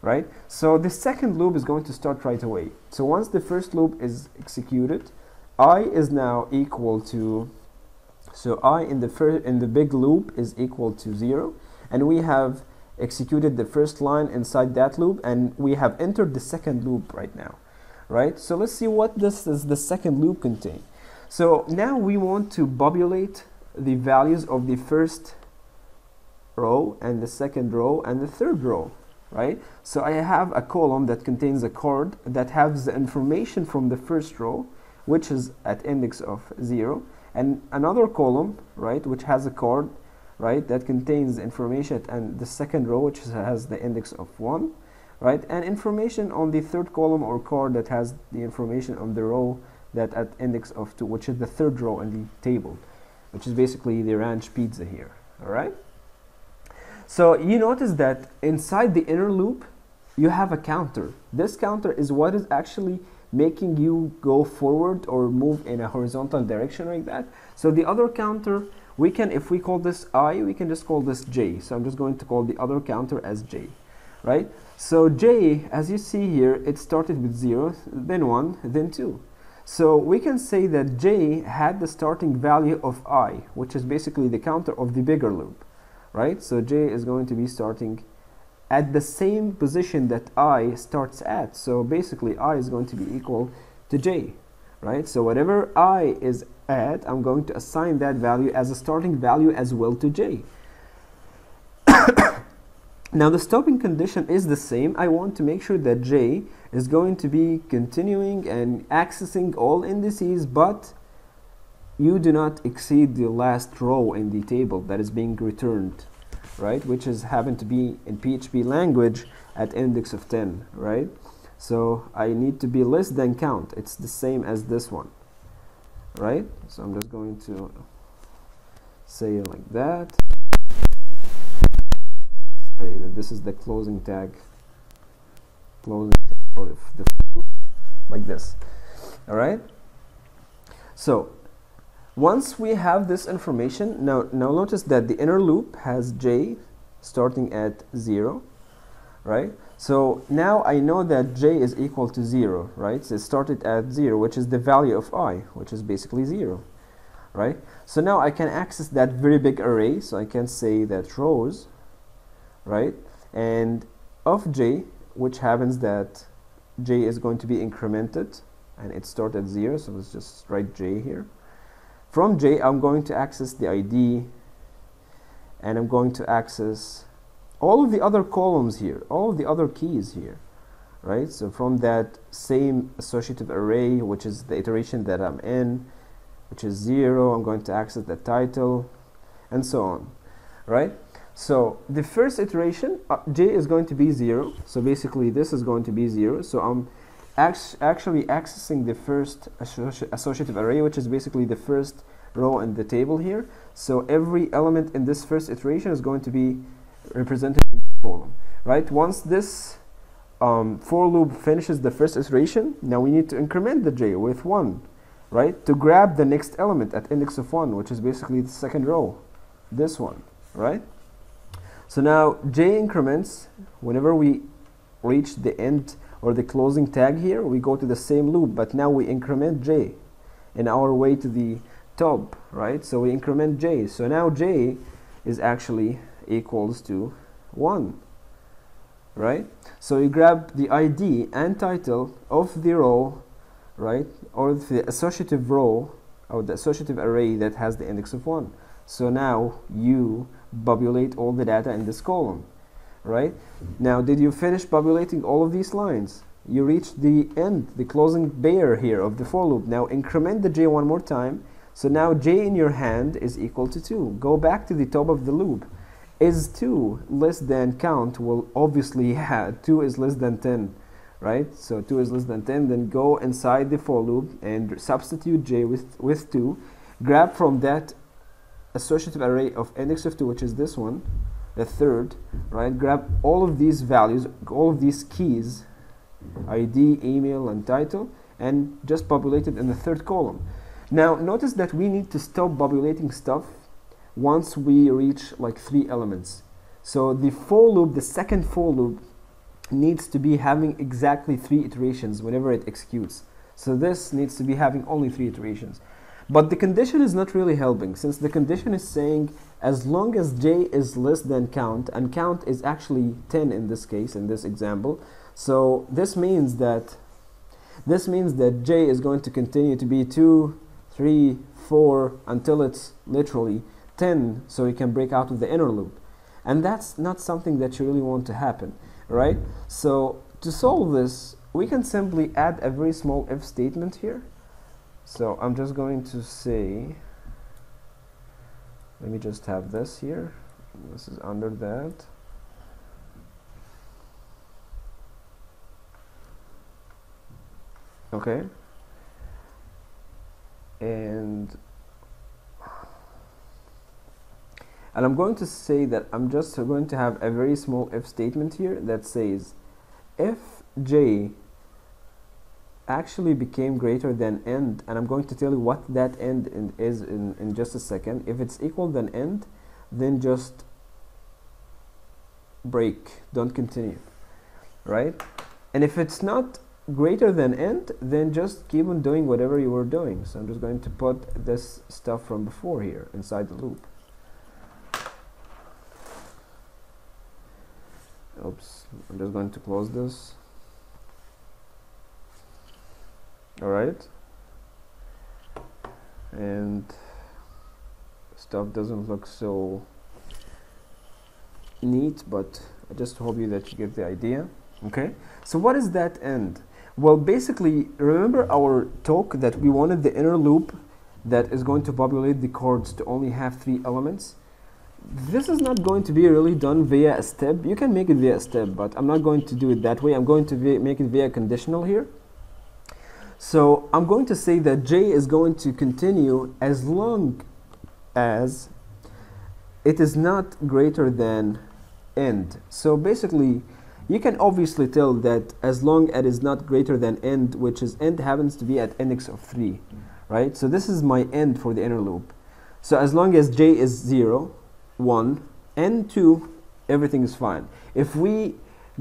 Right? So the second loop is going to start right away. So once the first loop is executed, I is now equal to, so I in the big loop is equal to 0, and we have executed the first line inside that loop, and we have entered the second loop right now, right? So let's see what this is the second loop contain. So now we want to populate the values of the first row and the second row and the third row, right? So I have a column that contains a card that has the information from the first row, which is at index of 0, and another column, right, which has a card, right, that contains information and the second row, which has the index of 1, right, and information on the third column or card that has the information on the row that at index of 2, which is the third row in the table, which is basically the ranch pizza here. All right, so you notice that inside the inner loop you have a counter. This counter is what is actually making you go forward or move in a horizontal direction like that. So the other counter, we can, if we call this I, we can just call this J. So I'm just going to call the other counter as J, right? So J, as you see here, it started with 0, then 1, then 2. So we can say that J had the starting value of I, which is basically the counter of the bigger loop, right? So J is going to be starting at the same position that I starts at. So basically I is going to be equal to J, right? So whatever I is at, I'm going to assign that value as a starting value as well to J. Now the stopping condition is the same. I want to make sure that J is going to be continuing and accessing all indices, but you do not exceed the last row in the table that is being returned, right, which is happen to be in PHP language at index of 10, right? So I need to be less than count. It's the same as this one, right? So I'm just going to say it like that. Say that this is the closing tag, or the like this. All right, so once we have this information, now notice that the inner loop has J starting at 0, right? So now I know that J is equal to 0, right? So it started at 0, which is the value of I, which is basically 0, right? So now I can access that very big array. So I can say that rows, right, and of J, which happens that J is going to be incremented and it started at 0, so let's just write J here. From J, I'm going to access the ID, and I'm going to access all of the other columns here, all of the other keys here, right? So from that same associative array, which is the iteration that I'm in, which is 0, I'm going to access the title, and so on, right? So the first iteration, J is going to be 0, so basically this is going to be 0, so I'm actually accessing the first associative array, which is basically the first row in the table here. So every element in this first iteration is going to be represented in this column, right? Once this for loop finishes the first iteration, now we need to increment the J with 1, right, to grab the next element at index of 1, which is basically the second row, this one, right? So now J increments whenever we reach the end or the closing tag here. We go to the same loop, but now we increment J in our way to the top, right? So we increment J. So now J is actually equals to 1, right? So you grab the ID and title of the row, right, or the associative row or the associative array that has the index of 1. So now you populate all the data in this column, right? Now, did you finish populating all of these lines? You reached the end, the closing bare here of the for loop. Now increment the J one more time. So now J in your hand is equal to 2. Go back to the top of the loop. Is 2 less than count? Well, obviously, yeah, 2 is less than 10, right? So 2 is less than 10. Then go inside the for loop and substitute J with 2. Grab from that associative array of index of 2, which is this one, the third, right? Grab all of these values, all of these keys, ID, email, and title, and just populate it in the third column. Now notice that we need to stop populating stuff once we reach like 3 elements. So the for loop, the second for loop, needs to be having exactly 3 iterations whenever it executes. So this needs to be having only 3 iterations. But the condition is not really helping, since the condition is saying as long as j is less than count, and count is actually 10 in this case, in this example. So this means that j is going to continue to be 2, 3, 4 until it's literally 10, so you can break out of the inner loop. And that's not something that you really want to happen, right? So to solve this, we can simply add a very small if statement here. So I'm just going to say, let me just have this here. This is under that. Okay. And I'm going to say that I'm just going to have a very small if statement here that says if j actually became greater than end, and I'm going to tell you what that end is in just a second. If it's equal than end, then just break, don't continue, right? And if it's not greater than end, then just keep on doing whatever you were doing. So I'm just going to put this stuff from before here inside the loop. Oops, I'm just going to close this. Alright, and stuff doesn't look so neat, but I just hope that you get the idea. Okay, so what is that end? Well, basically, remember our talk that we wanted the inner loop that is going to populate the chords to only have 3 elements. This is not going to be really done via a step. You can make it via a step, but I'm not going to do it that way. I'm going to make it via conditional here. So I'm going to say that j is going to continue as long as it is not greater than end. So basically, you can obviously tell that as long as it is not greater than end, which is end happens to be at index of 3, right? So this is my end for the inner loop. So as long as j is 0, 1, and 2, everything is fine. If we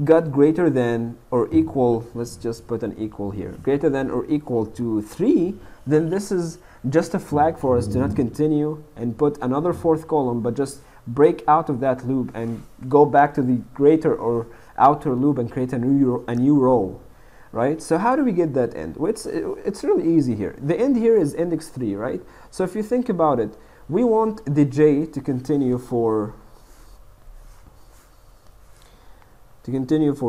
got greater than or equal, let's just put an equal here, greater than or equal to 3, then this is just a flag for us to not continue and put another 4th column, but just break out of that loop and go back to the greater or outer loop and create a new row, right? So how do we get that end? Well, it's really easy here. The end here is index 3, right? So if you think about it, we want the j to continue for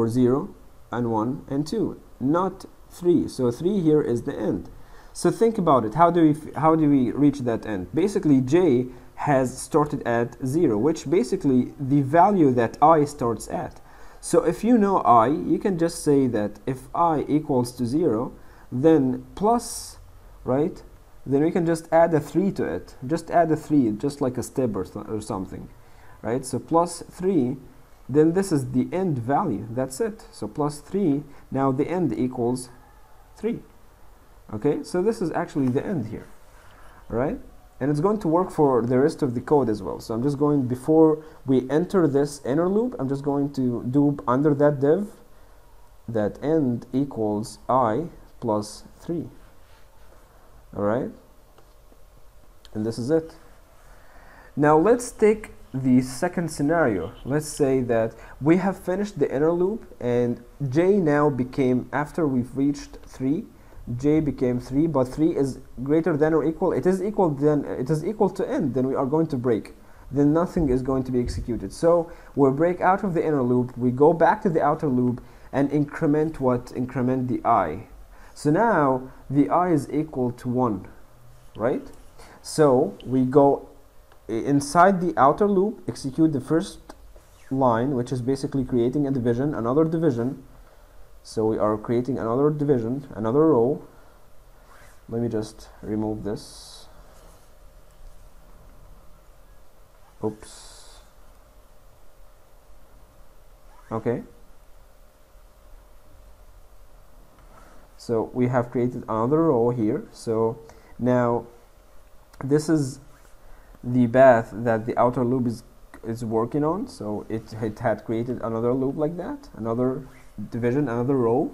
0 and 1 and 2, not 3. So 3 here is the end. So think about it. How do we reach that end? Basically, j has started at 0, which basically the value that I starts at. So if you know I, you can just say that if I equals to 0, then plus, right? Then we can just add a 3 to it. Just add a 3, just like a step or something, right? So plus 3. Then this is the end value. That's it. So plus 3. Now the end equals 3. Okay, so this is actually the end here, right? And it's going to work for the rest of the code as well. So I'm just going, before we enter this inner loop, I'm just going to do under that div that end equals I plus 3. All right, and this is it. Now let's take the second scenario. Let's say that we have finished the inner loop and j now became, after we've reached 3, j became 3, but 3 is greater than or equal, it is equal to end, then we are going to break. Then nothing is going to be executed. So we'll break out of the inner loop, we go back to the outer loop and increment what? Increment the I. So now the I is equal to 1, right? So we go inside the outer loop, execute the first line, which is basically creating a division, another division. So we are creating another division, another row. Let me just remove this. Oops. Okay. So we have created another row here. So now this is the path that the outer loop is working on. So it had created another loop like that, another division, another row,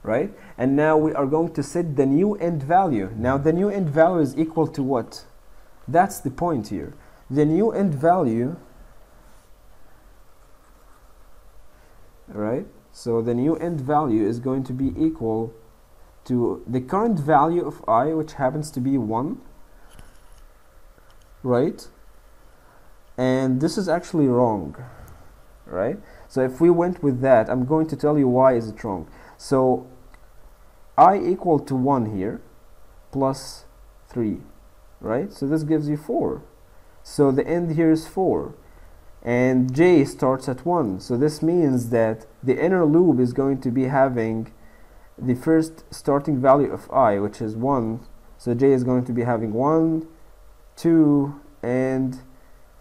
right? And now we are going to set the new end value. Now the new end value is equal to what? That's the point here. the new end value, right? So the new end value is going to be equal to the current value of I, which happens to be 1, right? And this is actually wrong, right? So if we went with that, I'm going to tell you why is it wrong. So I equal to 1 here plus 3, right? So this gives you 4. So the end here is 4. And j starts at 1. So this means that the inner loop is going to be having the first starting value of I, which is 1. So j is going to be having 1, 2, and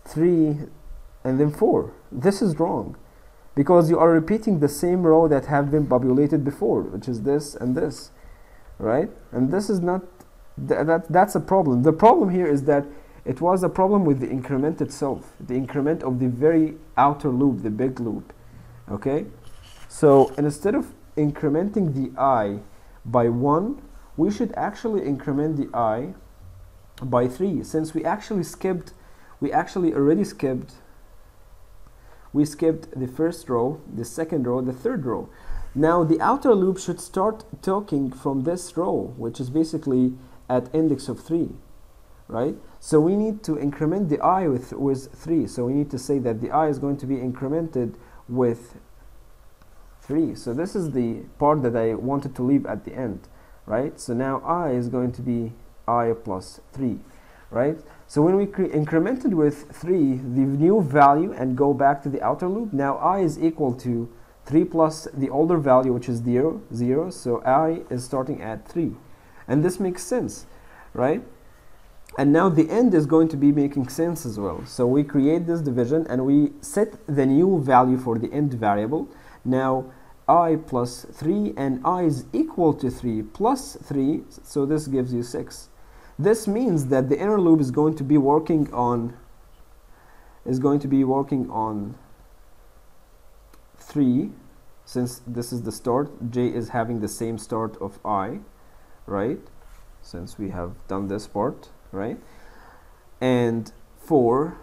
3, and then 4. This is wrong, because you are repeating the same row that have been populated before, which is this and this, right? And this is not, that's a problem. The problem here is that it was a problem with the increment itself, the increment of the very outer loop, the big loop, okay? So instead of incrementing the I by 1, we should actually increment the I by 3, since we actually already skipped the first row, the second row, the third row. Now the outer loop should start talking from this row, which is basically at index of 3, right? So we need to increment the I with 3. So we need to say that the I is going to be incremented with 3. So this is the part that I wanted to leave at the end, right? So now I is going to be I plus 3, right? So when we incremented with 3 the new value and go back to the outer loop, now I is equal to 3 plus the older value, which is 0, 0. So I is starting at 3. And this makes sense, right? And now the end is going to be making sense as well. So we create this division and we set the new value for the end variable. Now I plus 3, and I is equal to 3 plus 3, so this gives you 6. This means that the inner loop is going to be working on 3, since this is the start. J is having the same start of I, right? Since we have done this part, right? And 4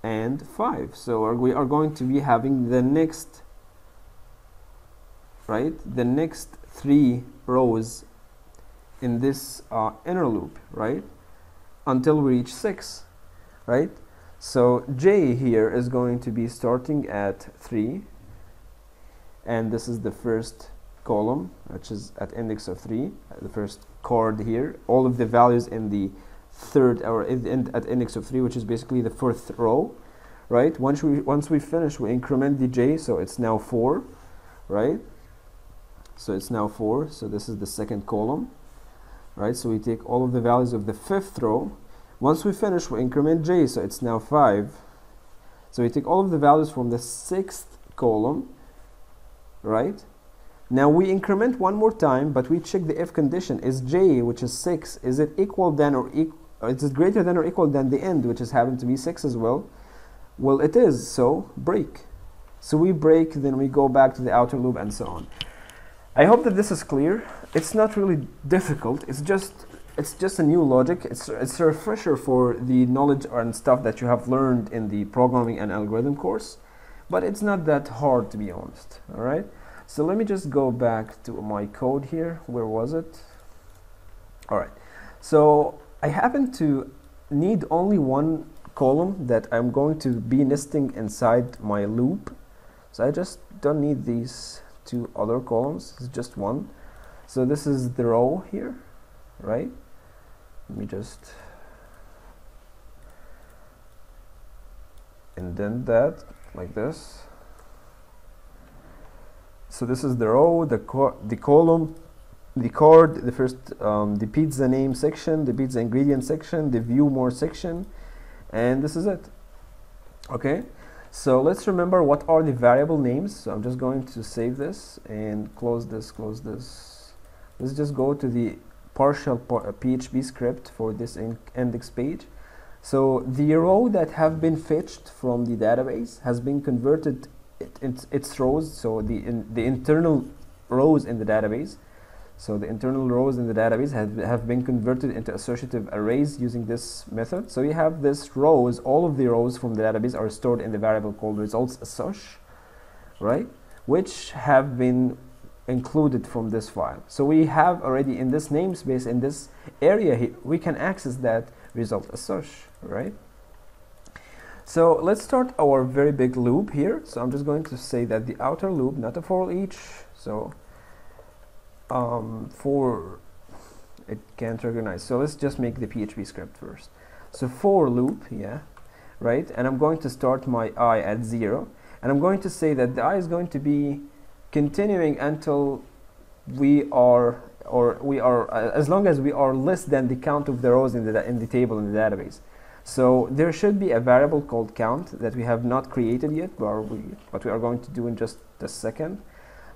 and 5. So we are going to be having the next, right? The next 3 rows in this inner loop, right? Until we reach 6, right? So j here is going to be starting at 3, and this is the first column, which is at index of 3, the first chord here. All of the values in the third, or at index of 3, which is basically the 4th row, right? Once we finish, we increment the j, so it's now 4, right? So it's now 4. So this is the second column, right? So we take all of the values of the 5th row. Once we finish, we increment j, so it's now 5. So we take all of the values from the 6th column, right? Now we increment one more time, but we check the if condition. Is j, which is 6, is it equal than or is it greater than or equal than the end, which is happened to be 6 as well? Well, it is, so break. So we break, then we go back to the outer loop, and so on. I hope that this is clear. It's not really difficult. It's just a new logic. It's a refresher for the knowledge and stuff that you have learned in the programming and algorithm course, but it's not that hard, to be honest. All right. So let me just go back to my code here. Where was it? All right. So I happen to need only one column that I'm going to be nesting inside my loop. So I just don't need these 2 other columns. It's just one. So this is the row here, right? Let me just indent that like this. So this is the row, the column, the chord, the first, the pizza name section, the pizza ingredient section, the view more section, and this is it. Okay. So let's remember what are the variable names. So I'm just going to save this and close this, close this. Let's just go to the partial PHP script for this index page. So the row that have been fetched from the database has been converted its rows, so the internal rows in the database. So the internal rows in the database have been converted into associative arrays using this method. So we have this rows, all of the rows from the database are stored in the variable called results_assoc, right? Which have been included from this file. So we have already in this namespace, in this area here, we can access that result_assoc, right? So let's start our very big loop here. So I'm just going to say that the outer loop, not a for each. So for it can't recognize. So let's just make the PHP script first. So for loop, yeah, right? And I'm going to start my I at 0, and I'm going to say that the I is going to be continuing until we are, as long as we are less than the count of the rows in the table in the database. So there should be a variable called count that we have not created yet, but we are going to do in just a second.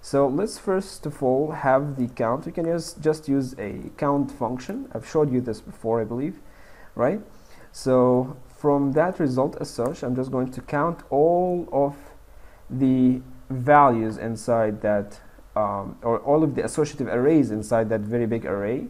So let's first of all have the count. We can just use a count function. I've showed you this before, I believe, right? So from that result_assoc, I'm just going to count all of the values inside that, or all of the associative arrays inside that very big array,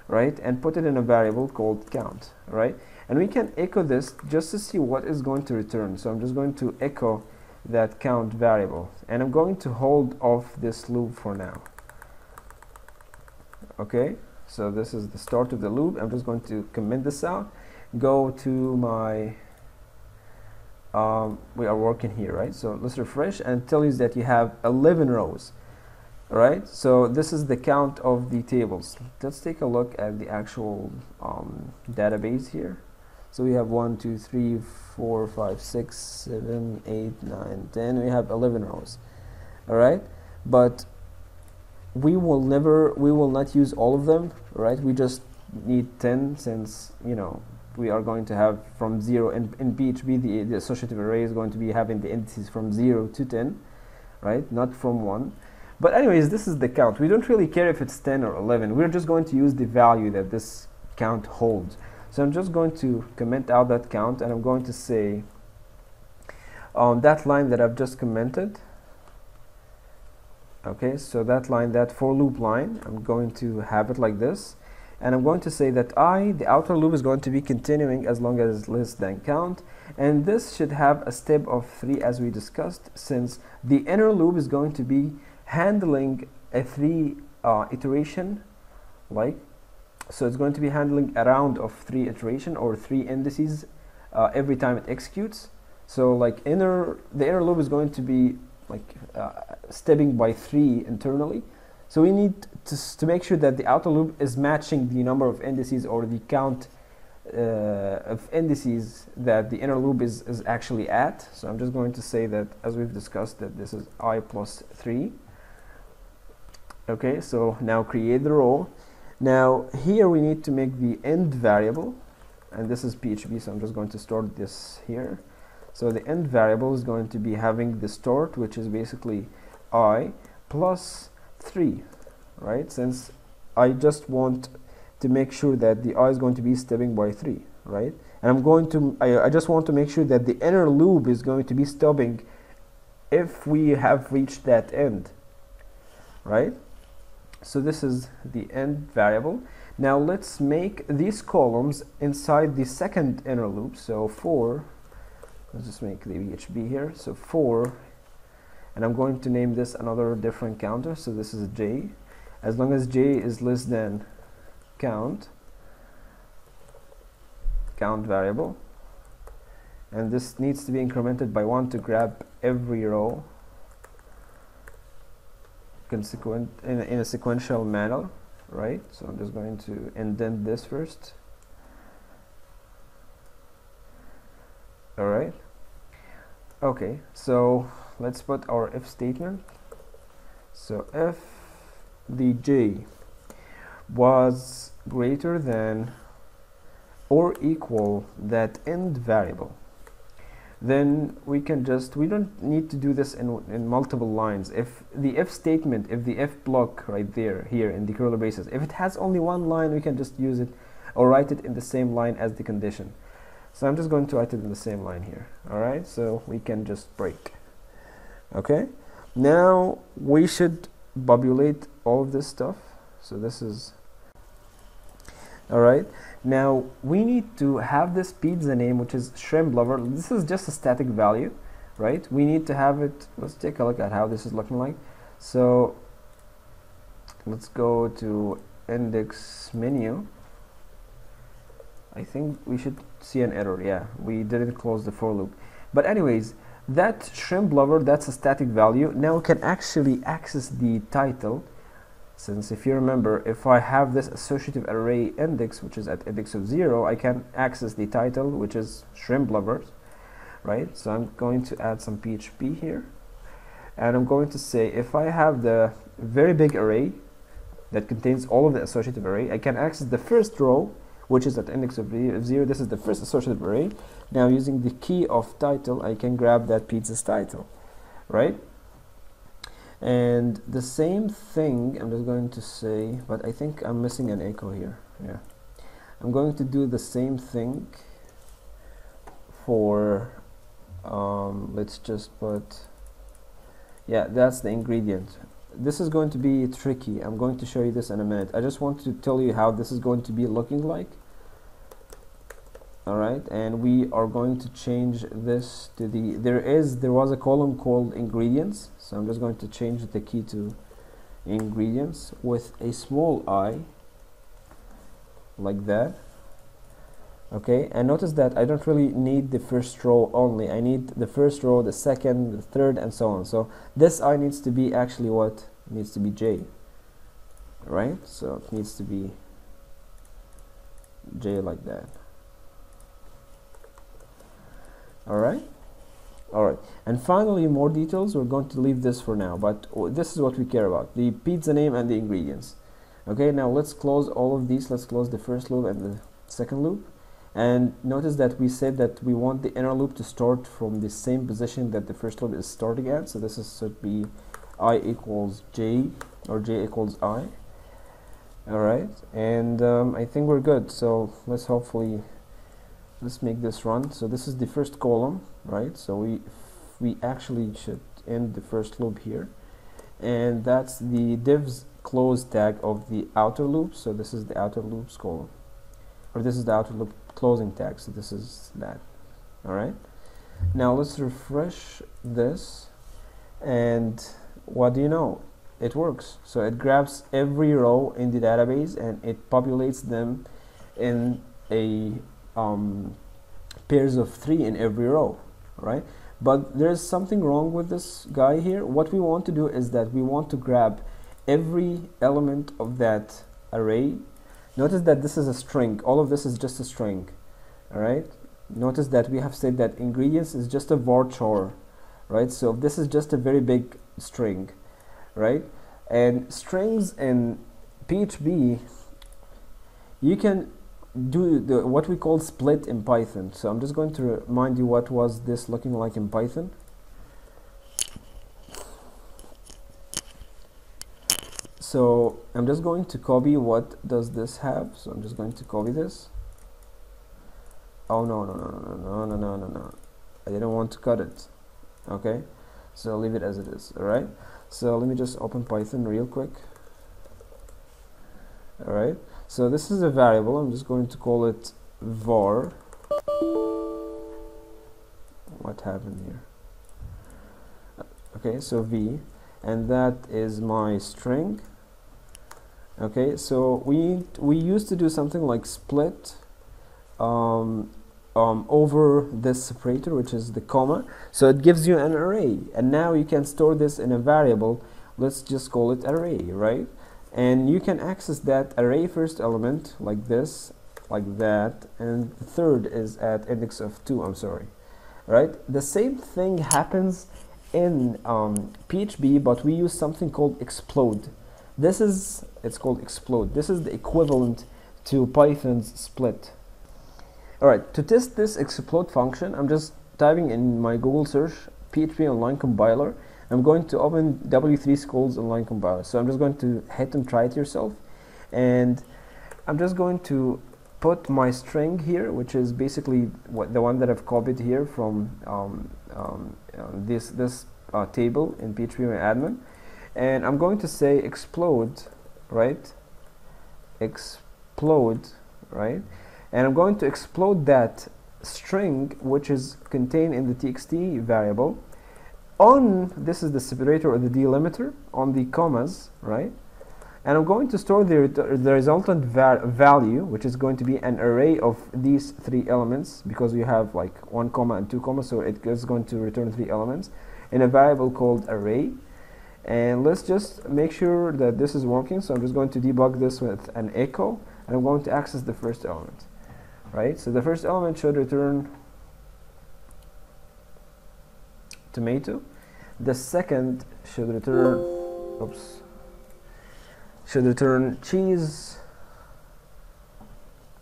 right? And put it in a variable called count, right? And we can echo this just to see what is going to return. So I'm just going to echo that count variable, and I'm going to hold off this loop for now. Okay, so this is the start of the loop. I'm just going to comment this out, go to my we are working here, right? So let's refresh, and it tells you that you have 11 rows, right? So this is the count of the tables. Let's take a look at the actual database here. So we have 1, 2, 3, 4, 5, 6, 7, 8, 9, 10. We have 11 rows. All right, but we will not use all of them, right? We just need 10, since we are going to have from 0 in PHP. The associative array is going to be having the indices from 0 to 10, right? Not from 1. But anyways, this is the count. We don't really care if it's 10 or 11. We're just going to use the value that this count holds. So I'm just going to comment out that count, and I'm going to say on that line that I've just commented, okay, so that line, that for loop line, I'm going to have it like this, and I'm going to say that the outer loop is going to be continuing as long as less than count, and this should have a step of 3 as we discussed, since the inner loop is going to be handling a 3 iteration, like. So it's going to be handling a round of 3 iteration or 3 indices every time it executes. So like the inner loop is going to be like stepping by 3 internally. So we need to make sure that the outer loop is matching the number of indices or the count of indices that the inner loop is actually at. So I'm just going to say that, as we've discussed, that this is I plus 3. Okay, so now create the row. Now here we need to make the end variable, and this is PHP, so I'm just going to store this here. So the end variable is going to be having the start, which is basically I plus 3, right? Since I just want to make sure that the I is going to be stepping by 3, right? And I just want to make sure that the inner loop is going to be stopping if we have reached that end, right? So this is the end variable. Now let's make these columns inside the second inner loop. So for, let's just make the PHP here. So for, and I'm going to name this another different counter. So this is j. As long as j is less than count variable, and this needs to be incremented by 1 to grab every row in a sequential manner, right? So I'm just going to indent this first. All right. Okay, so let's put our if statement. So if the j was greater than or equal that end variable, then we don't need to do this in multiple lines. If the if statement, if the if block right there, here in the curly braces, if it has only one line, we can just use it or write it in the same line as the condition. So I'm just going to write it in the same line here. All right, so we can just break. Okay, now we should populate all of this stuff. So this is alright. Now we need to have this pizza name, which is shrimp lover. This is just a static value, right? We need to have it. Let's take a look at how this is looking like. So let's go to index menu. I think we should see an error. Yeah, we didn't close the for loop. But anyways, that shrimp lover, that's a static value. Now we can actually access the title. Since if you remember, if I have this associative array index, which is at index of 0, I can access the title, which is shrimp lovers, right? So I'm going to add some PHP here, and I'm going to say if I have the very big array that contains all of the associative array, I can access the first row, which is at index of 0. This is the first associative array. Now using the key of title, I can grab that pizza's title, right? And the same thing, I'm just going to say, but I think I'm missing an echo here. Yeah, I'm going to do the same thing for let's just put, yeah, that's the ingredient. This is going to be tricky. I'm going to show you this in a minute. I just want to tell you how this is going to be looking like. Alright, and we are going to change this to the, there was a column called ingredients, so I'm just going to change the key to ingredients with a small I, like that. Okay, and notice that I don't really need the first row only. I need the first row, the second, the third, and so on. So this I needs to be actually what? It needs to be J, right? So it needs to be J like that. Alright, and finally more details. We're going to leave this for now, but this is what we care about, the pizza name and the ingredients. Okay, now let's close all of these. Let's close the first loop and the second loop, and notice that we said that we want the inner loop to start from the same position that the first loop is starting at. So this is should be I equals J or J equals I. Alright, and I think we're good. So let's make this run. So this is the first column, right? So we actually should end the first loop here, and that's the divs close tag of the outer loop. So this is the outer loops column, or this is the outer loop closing tag. So this is that. All right, now let's refresh this, and what do you know, it works. So it grabs every row in the database and it populates them in a pairs of 3 in every row, right? But there's something wrong with this guy here. What we want to do is that we want to grab every element of that array. Notice that this is a string. All of this is just a string. All right, notice that we have said that ingredients is just a varchar, right? So this is just a very big string, right? And strings in PHP, you can do what we call split in Python. So I'm just going to remind you what was this looking like in Python. So I'm just going to copy what does this have. So I'm just going to copy this. Oh no, I didn't want to cut it. Okay, so I'll leave it as it is. Alright, so let me just open Python real quick. Alright, so this is a variable. I'm just going to call it var. What happened here? Okay, so v, and that is my string. Okay, so we used to do something like split over this separator, which is the comma, so it gives you an array, and now you can store this in a variable. Let's just call it array, right? And you can access that array first element like this, like that, and the third is at index of 2. I'm sorry, right? The same thing happens in PHP, but we use something called explode. It's called explode. This is the equivalent to Python's split. Alright, to test this explode function, I'm just typing in my Google search PHP online compiler. I'm going to open W3 Schools online compiler. So I'm just going to hit and try it yourself, and I'm just going to put my string here, which is basically the one that I've copied here from this table in PHP admin, and I'm going to say explode, right? explode, right? And I'm going to explode that string which is contained in the txt variable on, this is the separator or the delimiter, on the commas, right? And I'm going to store the resultant value, which is going to be an array of these three elements, because we have like 1 comma and 2 comma, so it is going to return 3 elements in a variable called array. And let's just make sure that this is working. So I'm just going to debug this with an echo, and I'm going to access the first element, right? So the first element should return tomato. The second should return, should return cheese,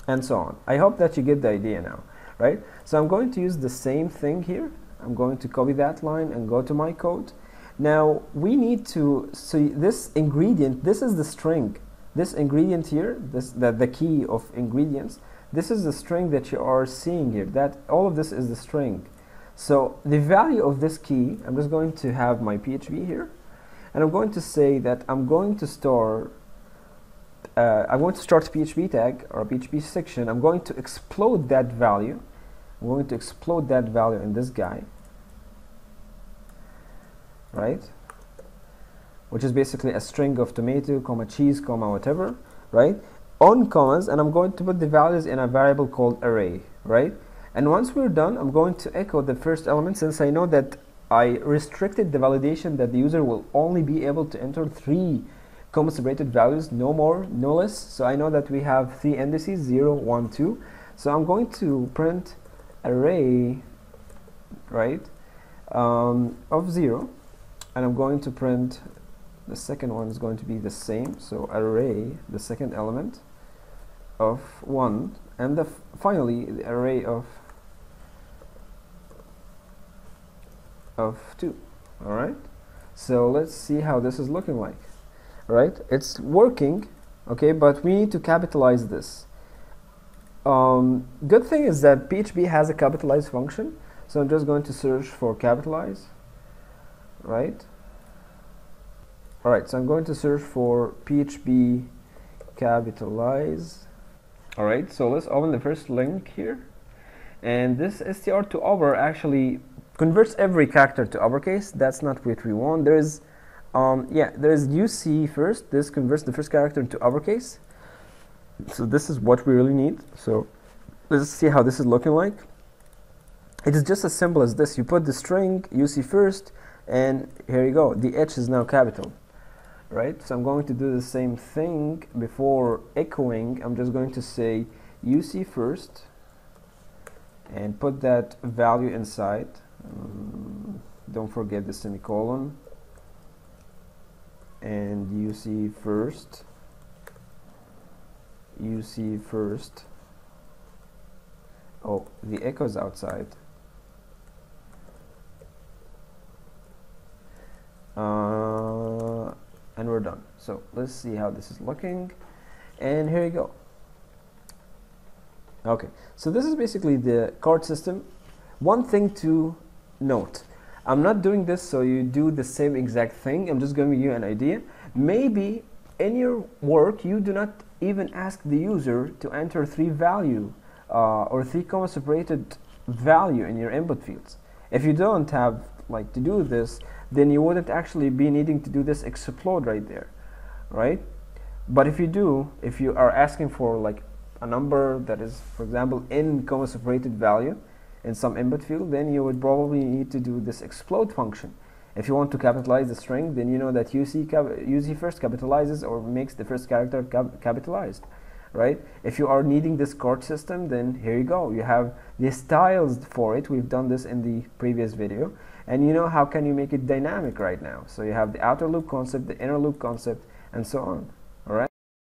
and so on. I hope that you get the idea now, right? So I'm going to use the same thing here. I'm going to copy that line and go to my code. Now we need to see this ingredient. This is the string. This ingredient here, the key of ingredients. This is the string that you are seeing here. That all of this is the string. So the value of this key, I'm just going to have my PHP here, and I'm going to say that I'm going to store. I'm going to start a PHP tag or a PHP section. I'm going to explode that value. I'm going to explode that value in this guy, right? Which is basically a string of tomato, comma cheese, comma whatever, right? On commas, and I'm going to put the values in a variable called array, right? And once we're done, I'm going to echo the first element, since I know that I restricted the validation that the user will only be able to enter 3 comma separated values, no more, no less. So I know that we have 3 indices, 0, 1, 2. So I'm going to print array, right, of 0, and I'm going to print the second one is going to be the same, so array, the second element of 1, and finally the array of 2. All right, so let's see how this is looking like. Right, it's working, okay, but we need to capitalize this. Good thing is that PHP has a capitalize function, so I'm just going to search for capitalize, right? All right, so I'm going to search for PHP capitalize. All right, so let's open the first link here, and this str to over actually converts every character to uppercase. That's not what we want. There is UC first. This converts the first character into uppercase. So this is what we really need. So let's see how this is looking like. It is just as simple as this. You put the string UC first, and here you go. The H is now capital, right? So I'm going to do the same thing. Before echoing, I'm just going to say UC first and put that value inside. Don't forget the semicolon. And UC first, UC first. Oh, the echo is outside. And we're done. So let's see how this is looking. And here you go. Okay, so this is basically the card system. One thing to note. I'm not doing this so you do the same exact thing. I'm just giving you an idea. Maybe in your work you do not even ask the user to enter 3 value or 3 comma separated value in your input fields. If you don't have like to do this, then you wouldn't actually be needing to do this explode right there, right? But if you do, if you are asking for like a number that is, for example, in comma separated value in some input field, then you would probably need to do this explode function. If you want to capitalize the string, then you know that UC first capitalizes or makes the first character capitalized, right? If you are needing this card system, then here you go. You have the styles for it. We've done this in the previous video. And you know how can you make it dynamic right now. So you have the outer loop concept, the inner loop concept, and so on.